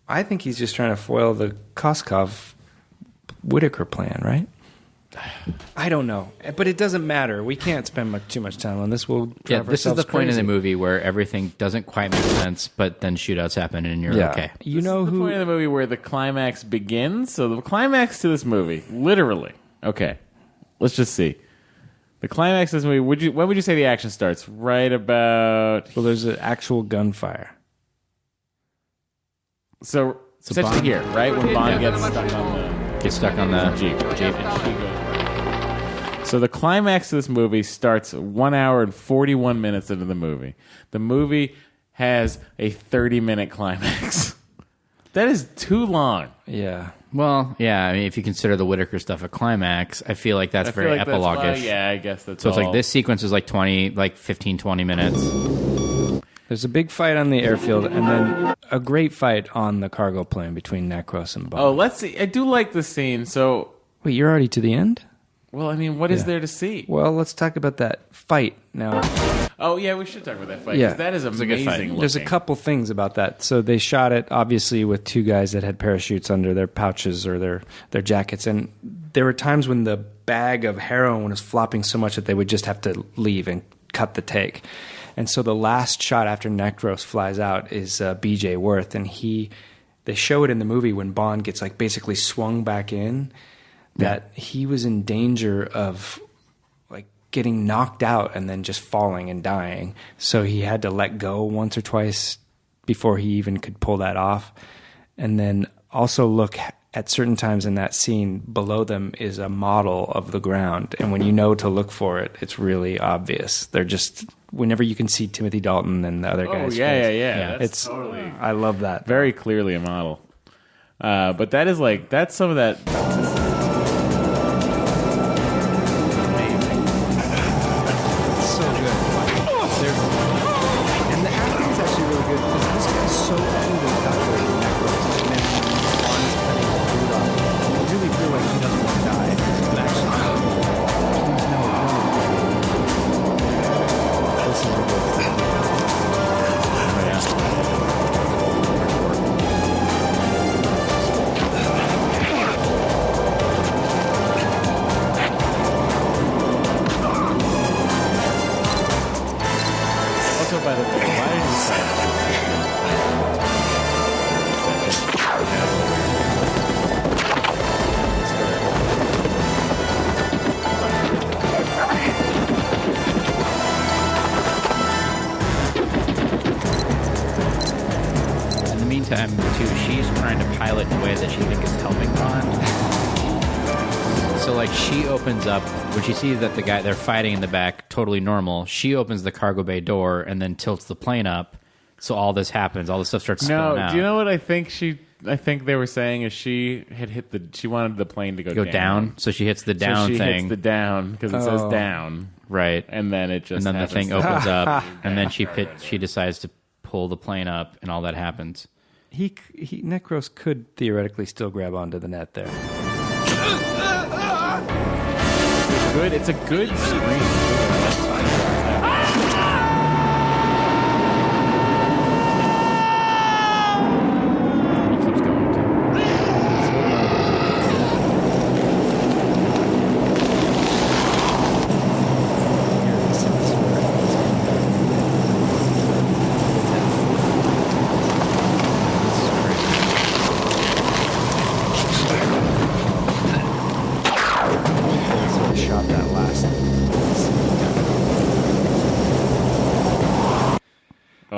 I think he's just trying to foil the Koskov Whitaker plan, right? I don't know, but it doesn't matter. We can't spend too much time on this. We'll Yeah, drive this is the ourselves point in crazy. the movie where everything doesn't quite make sense, but then shootouts happen and you're okay. You know The who? point of the movie where the climax begins. So the climax to this movie, literally. Okay, let's just see. The climax of this movie. When would you say the action starts? Right about. Well, there's an actual gunfire. So essentially Bond- here, right when Bond Yeah. gets stuck on the Jeep. And she goes. So the climax of this movie starts 1 hour and 41 minutes into the movie. The movie has a 30-minute climax. That is too long. Yeah. Well, yeah, I mean, if you consider the Whitaker stuff a climax, I feel like that's I feel very like epilogue-ish. yeah, I guess that's So it's all. like this sequence is like 15, 20 minutes. There's a big fight on the airfield, and then a great fight on the cargo plane between Necros and Bond. Oh, let's see. I do like the scene. So, Wait, you're already to the end? well, I mean, what is Yeah. there to see? Well, let's talk about that fight now. Oh, yeah, we should talk about that fight. 'cause Yeah. that is a good fight. amazing. There's a looking. couple things about that. So they shot it obviously with two guys that had parachutes under their pouches or their jackets, and there were times when the bag of heroin was flopping so much that they would just have to leave and cut the take. And so the last shot after Necros flies out is B.J. Worth, and they show it in the movie when Bond gets like basically swung back in, that he was in danger of like getting knocked out and then just falling and dying. So he had to let go once or twice before he even could pull that off. And then also look at certain times in that scene, below them is a model of the ground. And when you know to look for it, it's really obvious. They're just, whenever you can see Timothy Dalton and the other guys. Oh, yeah. That's It's totally. I love that. Very clearly a model. But that is like, that's some of that. So good. And the acting is actually really good because this guy's so cool and calculated in Necros. And then when Bond is cutting the dude off, you really feel like he doesn't want to die. But actually, please no, this is ridiculous. Also, by the way, why did he sign In the meantime, too, she's trying to pilot in a way that she thinks is helping Bond. So, like, she opens up, when she sees that they're fighting in the back, totally normal, she opens the cargo bay door and then tilts the plane up. So all this happens. All this stuff starts spilling out. Do you know what I think I think they were saying is she wanted the plane to go down? So she hits the down so she thing. hits the down because it says down. Right. And then it just And then the happens thing to- opens up, and then she decides to pull the plane up, and all that happens. Necros could theoretically still grab onto the net there. It's a good screen.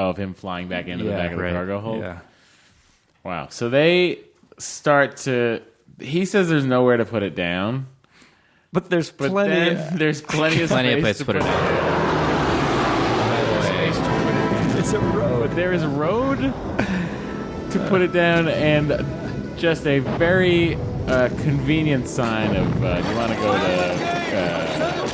of him flying back into the back of the cargo hold. Yeah. Wow. So they start to. He says there's nowhere to put it down, but there's then plenty. There's plenty of place to put it down. It's a road. There is a road to put it down, and just a very convenient sign of do you want to go to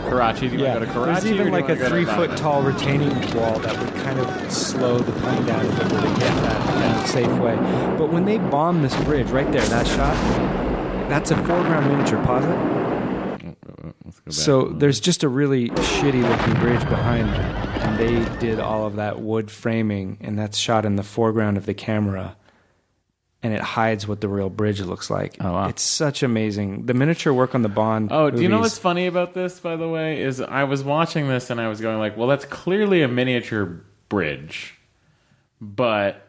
Karachi? Do you want to go to Karachi? There's even or do you like a wanna go to 3-foot tall retaining wall that would kind of slow the plane down if it were to hit that in a safe way. But when they bomb this bridge right there, that shot, that's a foreground miniature. Pause it. Let's go back. So there's just a really shitty looking bridge behind that, and they did all of that wood framing, and that's shot in the foreground of the camera, and it hides what the real bridge looks like. Oh, wow. It's such amazing. The miniature work on the Bond do you know movies- what's funny about this, by the way, is I was watching this and I was going like, well, that's clearly a miniature bridge, but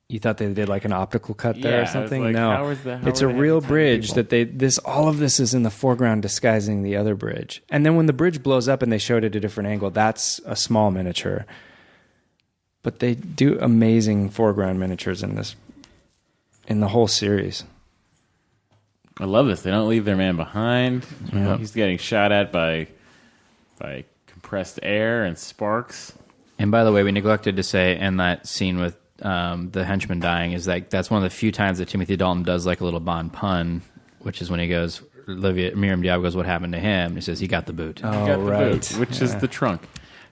You thought they did like an optical cut there Yeah, I or was something? like, No, how it's are a they real having bridge people? that all of this is in the foreground disguising the other bridge. And then when the bridge blows up and they showed it at a different angle, that's a small miniature. But they do amazing foreground miniatures in the whole series. I love this. They don't leave their man behind. Yep. He's getting shot at by compressed air and sparks. And by the way, we neglected to say in that scene with the henchman dying is that that's one of the few times that Timothy Dalton does like a little Bond pun, which is when he goes, Miriam Diab goes, "What happened to him?" He says, "He got the boot." Oh, Got the right. boot, which is the trunk.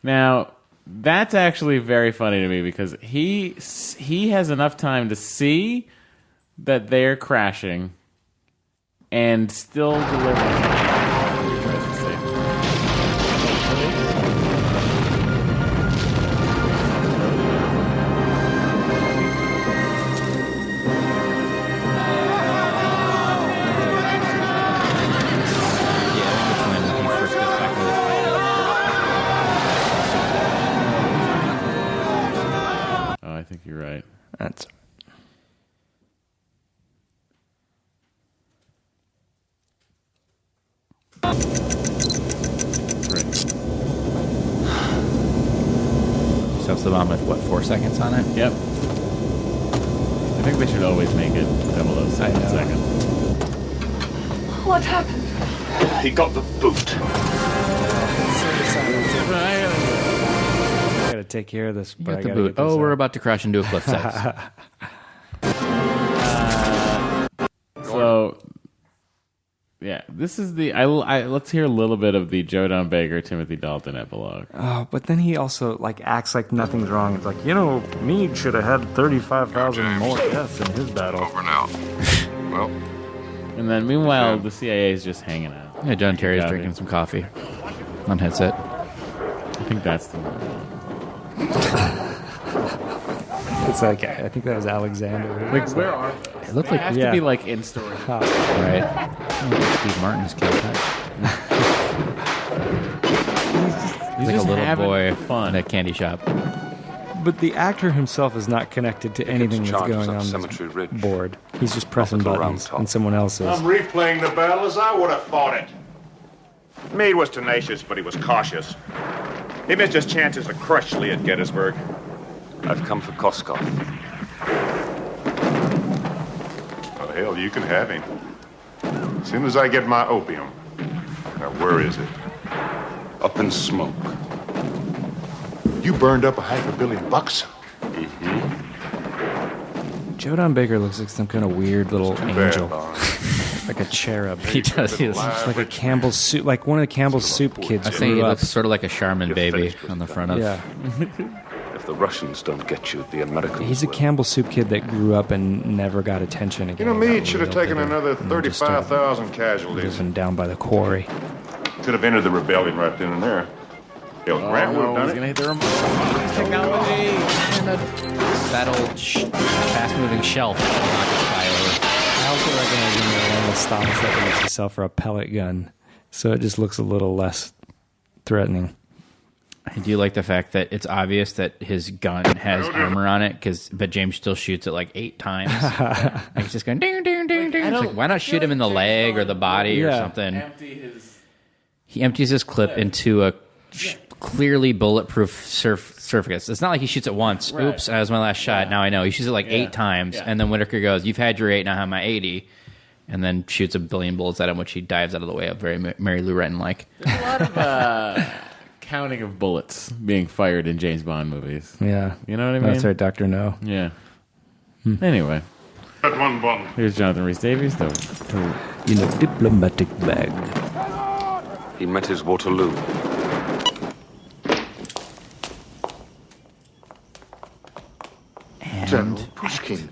Now, that's actually very funny to me because he has enough time to see that they're crashing and still deliver. He tries to say. Oh, I think you're right. That's Stuffs the bomb with, 4 seconds on it? Yep. I think they should always make it 007 seconds. What happened? He got the boot. I gotta take care of this. You But got I the gotta boot. get this Oh, we're out. about to crash into a cliff face. So, yeah, this is the. Let's hear a little bit of the Joe Don Baker Timothy Dalton epilogue. Oh, but then he also like acts like nothing's wrong. It's like, Meade should have had 35,000 more deaths in his battle. Over now. Well, And then meanwhile, the CIA is just hanging out. Yeah, John Terry's Got drinking it. some coffee on headset. I think that's the one. It's like I think that was Alexander. Like, where are It looked they? like Have to be like in story. right. Steve Martin's killed that. He's like a just little having boy fun. in a candy shop. But the actor himself is not connected to anything that's charges going up on Cemetery this Ridge. board. He's just pressing Up at the Round buttons Top. on someone else's. I'm replaying the battle as I would have fought it. Meade was tenacious, but he was cautious. He missed his chances to crush Lee at Gettysburg. I've come for Koskov. well, hell, you can have him. As soon as I get my opium. Now, where is it? Up in smoke. You burned up $500 million. Joe Don Baker looks like some kind of weird little angel, like a cherub. He does. He looks like a Campbell's soup, like one of the Campbell's soup kids. I think he grew looks up. sort of like a Charmin baby on the front of. Yeah, If the Russians don't get you, the Americans he's a will. Campbell's soup kid that grew up and never got attention again. You know, He got Meade should have real taken bitter another and then just started 35,000 casualties. living down by the quarry. Could have ended the rebellion right then and there. Hell, Grant would have he's done gonna it. hit the remote. Technology. That old fast-moving shelf. I also recognize him in one of the stocks that they used to sell for a pellet gun, so it just looks a little less threatening. I do like the fact that it's obvious that his gun has armor on it, but James still shoots it like 8 times. Like it's just going ding, ding, ding, ding. It's like, why not shoot him in the leg or the body or Yeah. something? Empty his. He empties his clip into a clearly bulletproof surface. It's not like he shoots it once. Right. Oops, that was my last shot. Now I know. He shoots it like 8 times, and then Whitaker goes, "You've had your 8, now I have my 80," and then shoots a billion bullets at him, which he dives out of the way of, very Mary Lou Retton-like. There's a lot of counting of bullets being fired in James Bond movies. Yeah. You know what I mean? That's right, Dr. No. Yeah. Anyway. That one Bond. Here's Jonathan Rhys Davies, though. In a diplomatic bag. He met his Waterloo. And Pushkin.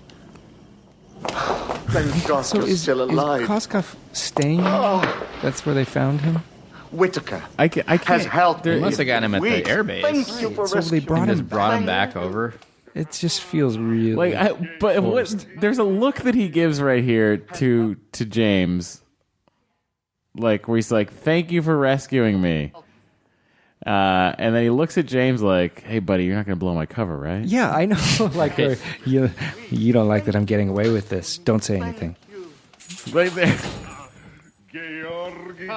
Thank God So you're is still alive. Koskov staying? That's where they found him? Whitaker I can't. has helped they me. must have gotten him at the Weeks. airbase. Thank you for So they rescuing brought Just him brought him back over. It just feels really But forced. there's a look that he gives right here to James, like where he's like, "Thank you for rescuing me," and then he looks at James like, "Hey, buddy, you're not going to blow my cover, right?" Yeah, I know. Like, you don't like that I'm getting away with this. Don't say anything. Right there. Georgi.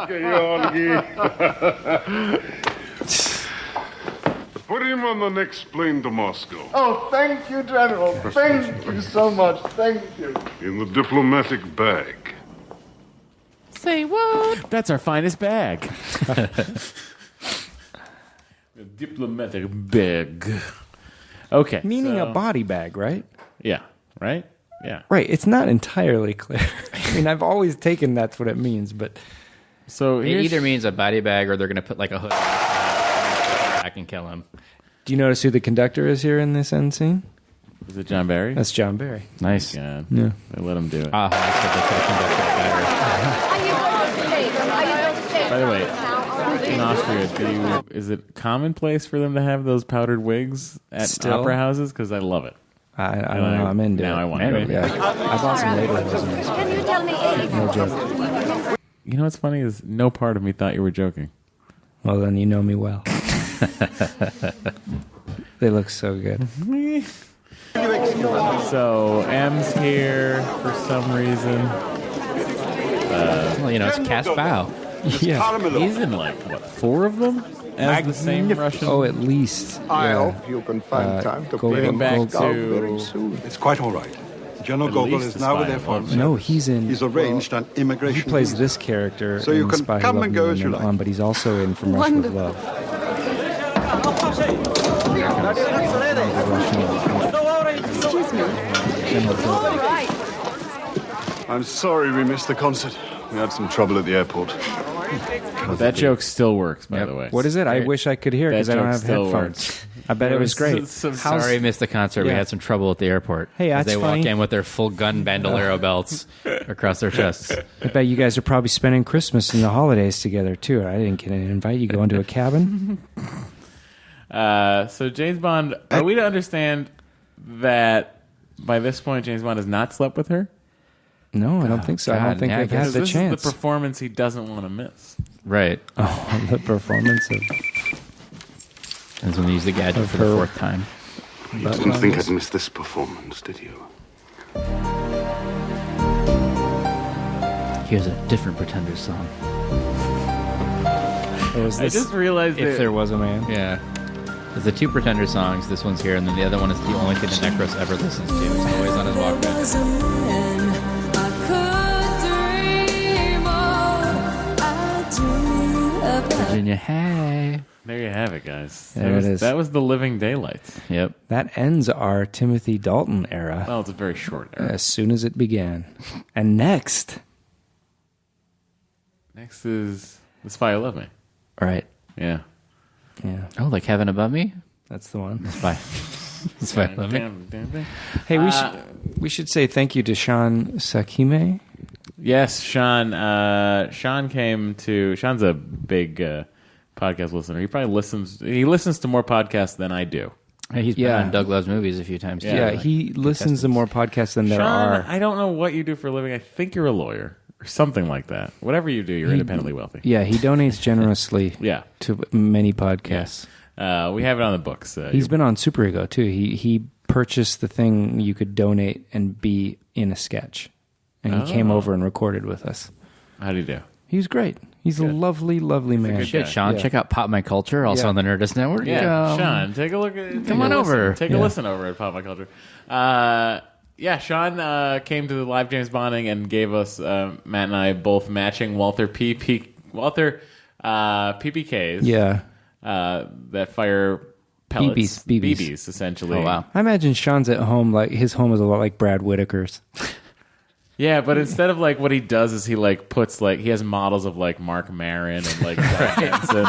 Put him on the next plane to Moscow. Oh, thank you, General. Thank you so much. Thank you. In the diplomatic bag. Say what? That's our finest bag. The diplomatic bag. Okay. Meaning a body bag, right? Yeah. Right? Yeah. Right. It's not entirely clear. I mean, I've always taken that's what it means, but so it either means a body bag or they're going to put like a hood on him back and kill him. Do you notice who the conductor is here in this end scene? Is it John Barry? That's John Barry. Nice. Yeah. Yeah. They let him do it. I said they could have conducted it better. By the way, in Austria, is it commonplace for them to have those powdered wigs at Still? opera houses? Because I love it. I don't know. I'm into it. Now I want to go. Yeah. I bought some later. Can you tell me No joke. You know what's funny is no part of me thought you were joking. Well, then you know me well. They look so good. So M's here for some reason. Well, it's Cass Bow. Yeah. He's in like what 4 of them as the same Russian. Oh, at least. I yeah. hope you can find time to Getting back out very to soon. It's quite all right. General At Gogol least is the now with spy their above father. No, he's in. He's arranged an immigration. He plays visa. this character So you in can Spy Who come Loved and Me go and as you then like. on, but he's also in From Russia with Love. I'm sorry we missed the concert. We had some trouble at the airport. that joke still works, by the way. What is it? I wish I could hear because I don't joke have still headphones. works. I bet it was great. Sorry I missed the concert. We Yeah. had some trouble at the airport. Hey, as that's they funny. walk in with their full gun bandolero belts across their chests. I bet you guys are probably spending Christmas and the holidays together too. I didn't get an invite. You go into a cabin. So James Bond, are we to understand that by this point James Bond has not slept with her? No, I don't think so. I don't God, think yeah, I they've had guess the This chance. is the performance he doesn't want to miss. Right. Oh, the performance of. That's when they use the gadget Of for the her- 4th time. You didn't think I'd miss this performance, did you? Here's a different Pretender song. Was I this, just realized if that there was a man. Yeah. There's the 2 Pretender songs. This one's here, and then the other one is the only thing that Necros ever listens to. It's always on his Walkman. Virginia, hey. there you have it, guys. There it is. That was the Living Daylights. Yep. That ends our Timothy Dalton era Well, it's a very short era. as soon as it began. And next, Next is The Spy Who Loved Me. right? Yeah. Yeah, Oh, like Heaven Above Me? that's the one. Spy. Spy Above Me. Hey, we should say thank you to Sean Sakime. Yes, Sean. Sean's a big podcast listener. He probably listens to more podcasts than I do. He's been Yeah. on Doug Loves Movies a few times. too. Yeah, he listens to more podcasts than there Sean, are. I don't know what you do for a living. I think you're a lawyer or something like that. Whatever you do, you're independently wealthy. Yeah, he donates generously Yeah. to many podcasts. We have it on the books. He's been on Super Ego too. He purchased the thing you could donate and be in a sketch, and he came over and recorded with us. How do you do? He was great. He's a lovely, lovely man. Shit, Sean, Yeah. check out Pop My Culture, also on the Nerdist Network. Yeah, Sean, take a look at. Come on over. Take a listen over at Pop My Culture. Yeah, Sean came to the live James Bonding and gave us Matt and I both matching Walther PPKs. Yeah. That fire pellets, BBs essentially. Oh wow! I imagine Sean's at home, like his home is a lot like Brad Whitaker's. Yeah, but instead of like what he does is he like puts like he has models of like Mark Maron and like Brad Henson.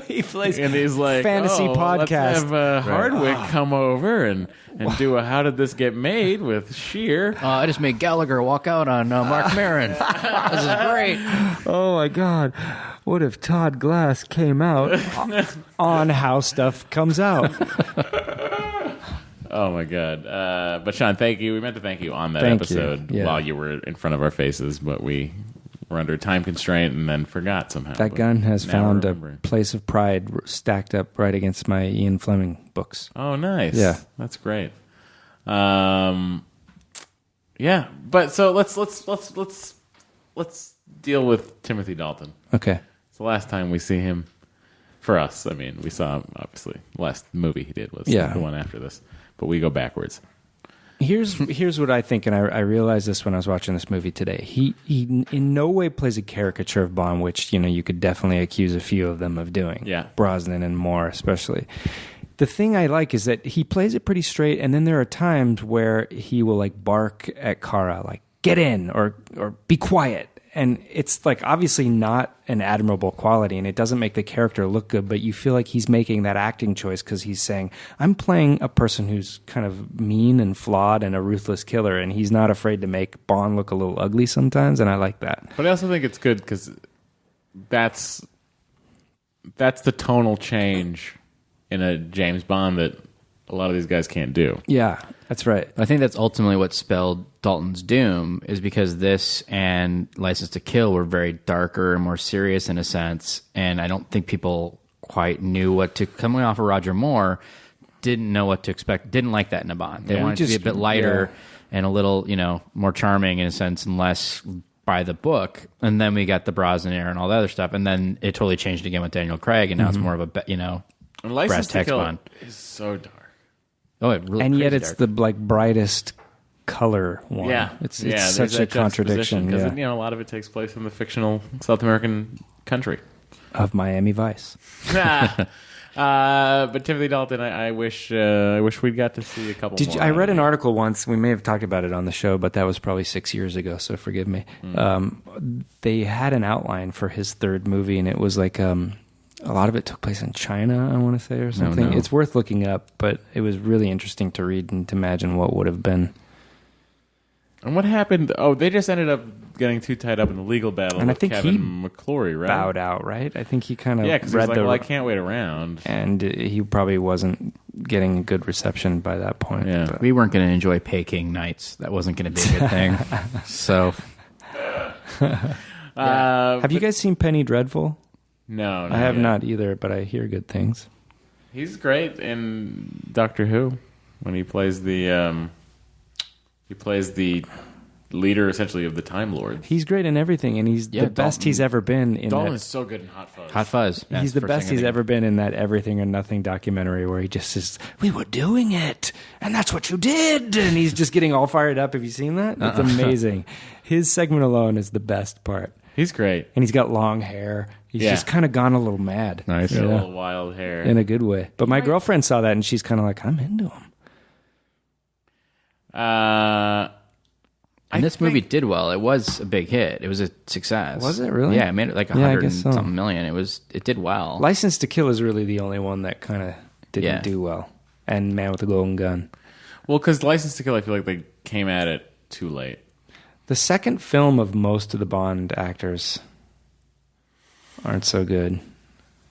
He plays and he's like fantasy Let's podcast. have Hardwick come over and do a How Did This Get Made with Sheer. I just made Gallagher walk out on Mark Maron. This is great. Oh my God! What if Todd Glass came out on How Stuff Comes Out? Oh my God! But Sean, thank you. We meant to thank you on that episode while you were in front of our faces, but we were under a time constraint and then forgot somehow. That But gun has now found we're a remembering. place of pride stacked up right against my Ian Fleming books. Oh, nice. Yeah, that's great. Yeah, but so let's deal with Timothy Dalton. Okay. It's the last time we see him. For us, I mean, we saw him obviously. The last movie he did was the one after this, but we go backwards. Here's what I think, and I realized this when I was watching this movie today. He in no way plays a caricature of Bond, which you could definitely accuse a few of them of doing. Yeah, Brosnan and Moore especially. The thing I like is that he plays it pretty straight, and then there are times where he will like bark at Kara, like "get in" or "be quiet." And it's like obviously not an admirable quality, and it doesn't make the character look good, but you feel like he's making that acting choice because he's saying, I'm playing a person who's kind of mean and flawed and a ruthless killer, and he's not afraid to make Bond look a little ugly sometimes, and I like that. But I also think it's good because that's the tonal change in a James Bond that a lot of these guys can't do. Yeah, that's right. I think that's ultimately what spelled Dalton's doom, is because this and License to Kill were very darker and more serious in a sense, and I don't think people quite knew what to, coming off of Roger Moore, didn't know what to expect, didn't like that in a Bond. They wanted it to be a bit lighter and a little, more charming in a sense and less by the book. And then we got the Brosnan era and all that other stuff, and then it totally changed again with Daniel Craig, and now it's more of a, And brass License to tacks Kill Bond. is so dark. Oh, it really And yet crazy it's dark. the brightest color one. Yeah, It's there's such a that contradiction. because Yeah. a lot of it takes place in the fictional South American country Of Miami Vice. But Timothy Dalton, I wish we'd got to see a couple. more I out read of an him. article once. We may have talked about it on the show, but that was probably 6 years ago. So forgive me. They had an outline for his third movie, and it was like a lot of it took place in China, I want to say, or something. no. It's worth looking up, but it was really interesting to read and to imagine what would have been. And what happened? Oh, they just ended up getting too tied up in the legal battle And I with think Kevin he McClory, right? Bowed out, right? I think he kind of because read like, the. well, I can't wait around. And he probably wasn't getting a good reception by that point. Yeah. but- We weren't going to enjoy Peking nights. That wasn't going to be a good thing. So, Have you guys seen Penny Dreadful? No, I have yet. not either, but I hear good things. He's great in Doctor Who when he plays the leader, essentially, of the Time Lords. He's great in everything, and he's the best he's ever been in Dalton that. is so good in Hot Fuzz. Hot Fuzz. Yeah, He's the first best thing I he's think ever been in that Everything or Nothing documentary where he just says, we were doing it, and that's what you did. And he's just getting all fired up. Have you seen that? It's amazing. His segment alone is the best part. He's great. And he's got long hair. He's just kind of gone a little mad. Nice. He's got a little wild hair. In a good way. But my girlfriend saw that, and she's kind of like, I'm into him. And this movie did well. It was a big hit. It was a success. Was it really? Yeah, it made it like I 100 guess and so. something million. It did well. License to Kill is really the only one that kind of didn't do well. And Man with the Golden Gun. Well, because License to Kill, I feel like they came at it too late. The second film of most of the Bond actors aren't so good.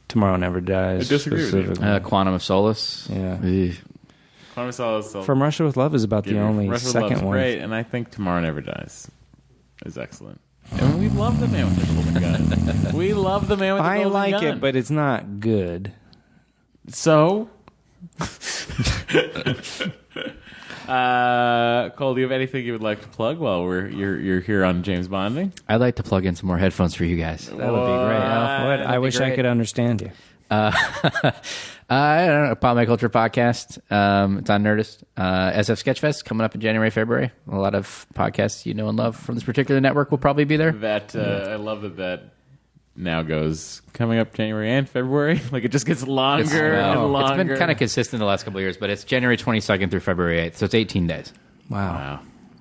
Tomorrow Never Dies. I disagree with you. specifically. Quantum of Solace. Yeah. Quantum of Solace. From Russia with Love is about the only Russia with second Love's one. great, and I think Tomorrow Never Dies is excellent. And we love the Man with the Golden Gun. We love the Man with the I Golden like Gun. it, but it's not good. So? Cole, do you have anything you would like to plug while you're here on James Bonding? I'd like to plug in some more headphones for you guys. That would be great. I wish I could understand you. I don't know, Pop My Culture Podcast. It's on Nerdist. SF Sketchfest coming up in January, February. A lot of podcasts you know and love from this particular network will probably be there. I love that now goes coming up January and February. Like, it just gets longer and longer. It's been kind of consistent the last couple of years, but it's January 22nd through February 8th, so it's 18 days. Wow.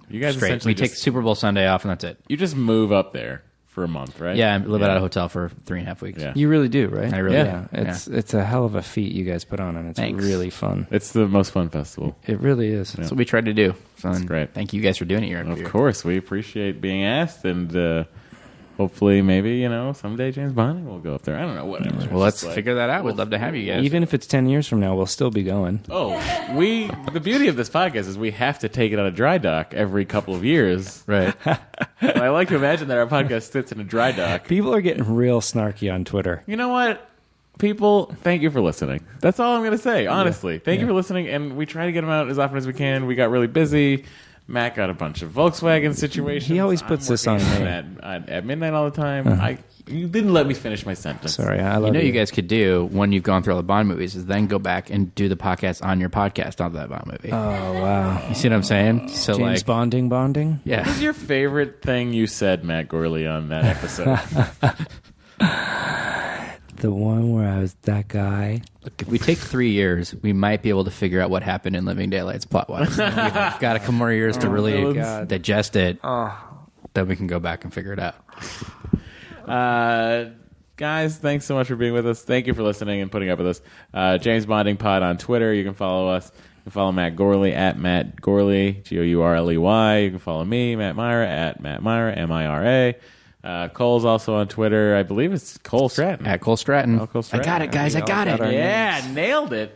You guys straight. We take Super Bowl Sunday off, and that's it. You just move up there for a month, right? Yeah, I live out of a hotel for 3.5 weeks. Yeah. You really do, right? I really do. It's a hell of a feat you guys put on, and it's really fun. It's the most fun festival. It really is. That's what we tried to do. So That's great. Thank you guys for doing it year. Of course, we appreciate being asked, and hopefully, maybe, someday James Bonding will go up there. I don't know, whatever. Well, let's figure that out. We'd love to have you guys. Even if it's 10 years from now, we'll still be going. Oh, the beauty of this podcast is we have to take it on a dry dock every couple of years. Right. I like to imagine that our podcast sits in a dry dock. People are getting real snarky on Twitter. You know what? People, thank you for listening. That's all I'm going to say, honestly. Thank you for listening, and we try to get them out as often as we can. We got really busy. Matt got a bunch of Volkswagen situations. He always puts this on me. At midnight all the time. You didn't let me finish my sentence. Sorry, I love you. You guys could do, when you've gone through all the Bond movies, is then go back and do the podcast on your podcast on that Bond movie. Oh, wow. You see what I'm saying? So James Bonding? Yeah. What was your favorite thing you said, Matt Gorley, on that episode? The one where I was that guy. Look, if we take 3 years, we might be able to figure out what happened in Living Daylights plot-wise. We've got a couple more years to really digest it. Then we can go back and figure it out. Guys, thanks so much for being with us. Thank you for listening and putting up with us. James Bonding Pod on Twitter. You can follow us. You can follow Matt Gorley at Matt Gorley, Gourley. You can follow me, Matt Myra, at Matt Myra, Mira. Cole's also on Twitter. I believe it's Cole Stratton. At Cole Stratton. Cole Stratton. I got it, guys. I got it. Yeah, nailed it.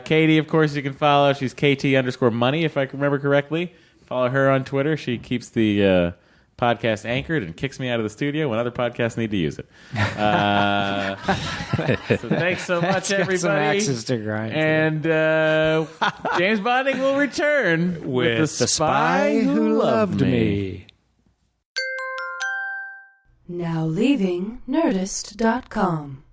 Katie, of course, you can follow. She's KT_money, if I can remember correctly. Follow her on Twitter. She keeps the podcast anchored and kicks me out of the studio when other podcasts need to use it. So thanks so much, everybody. Some axes to grind. And James Bonding will return with The Spy Who Loved Me. Now leaving Nerdist.com.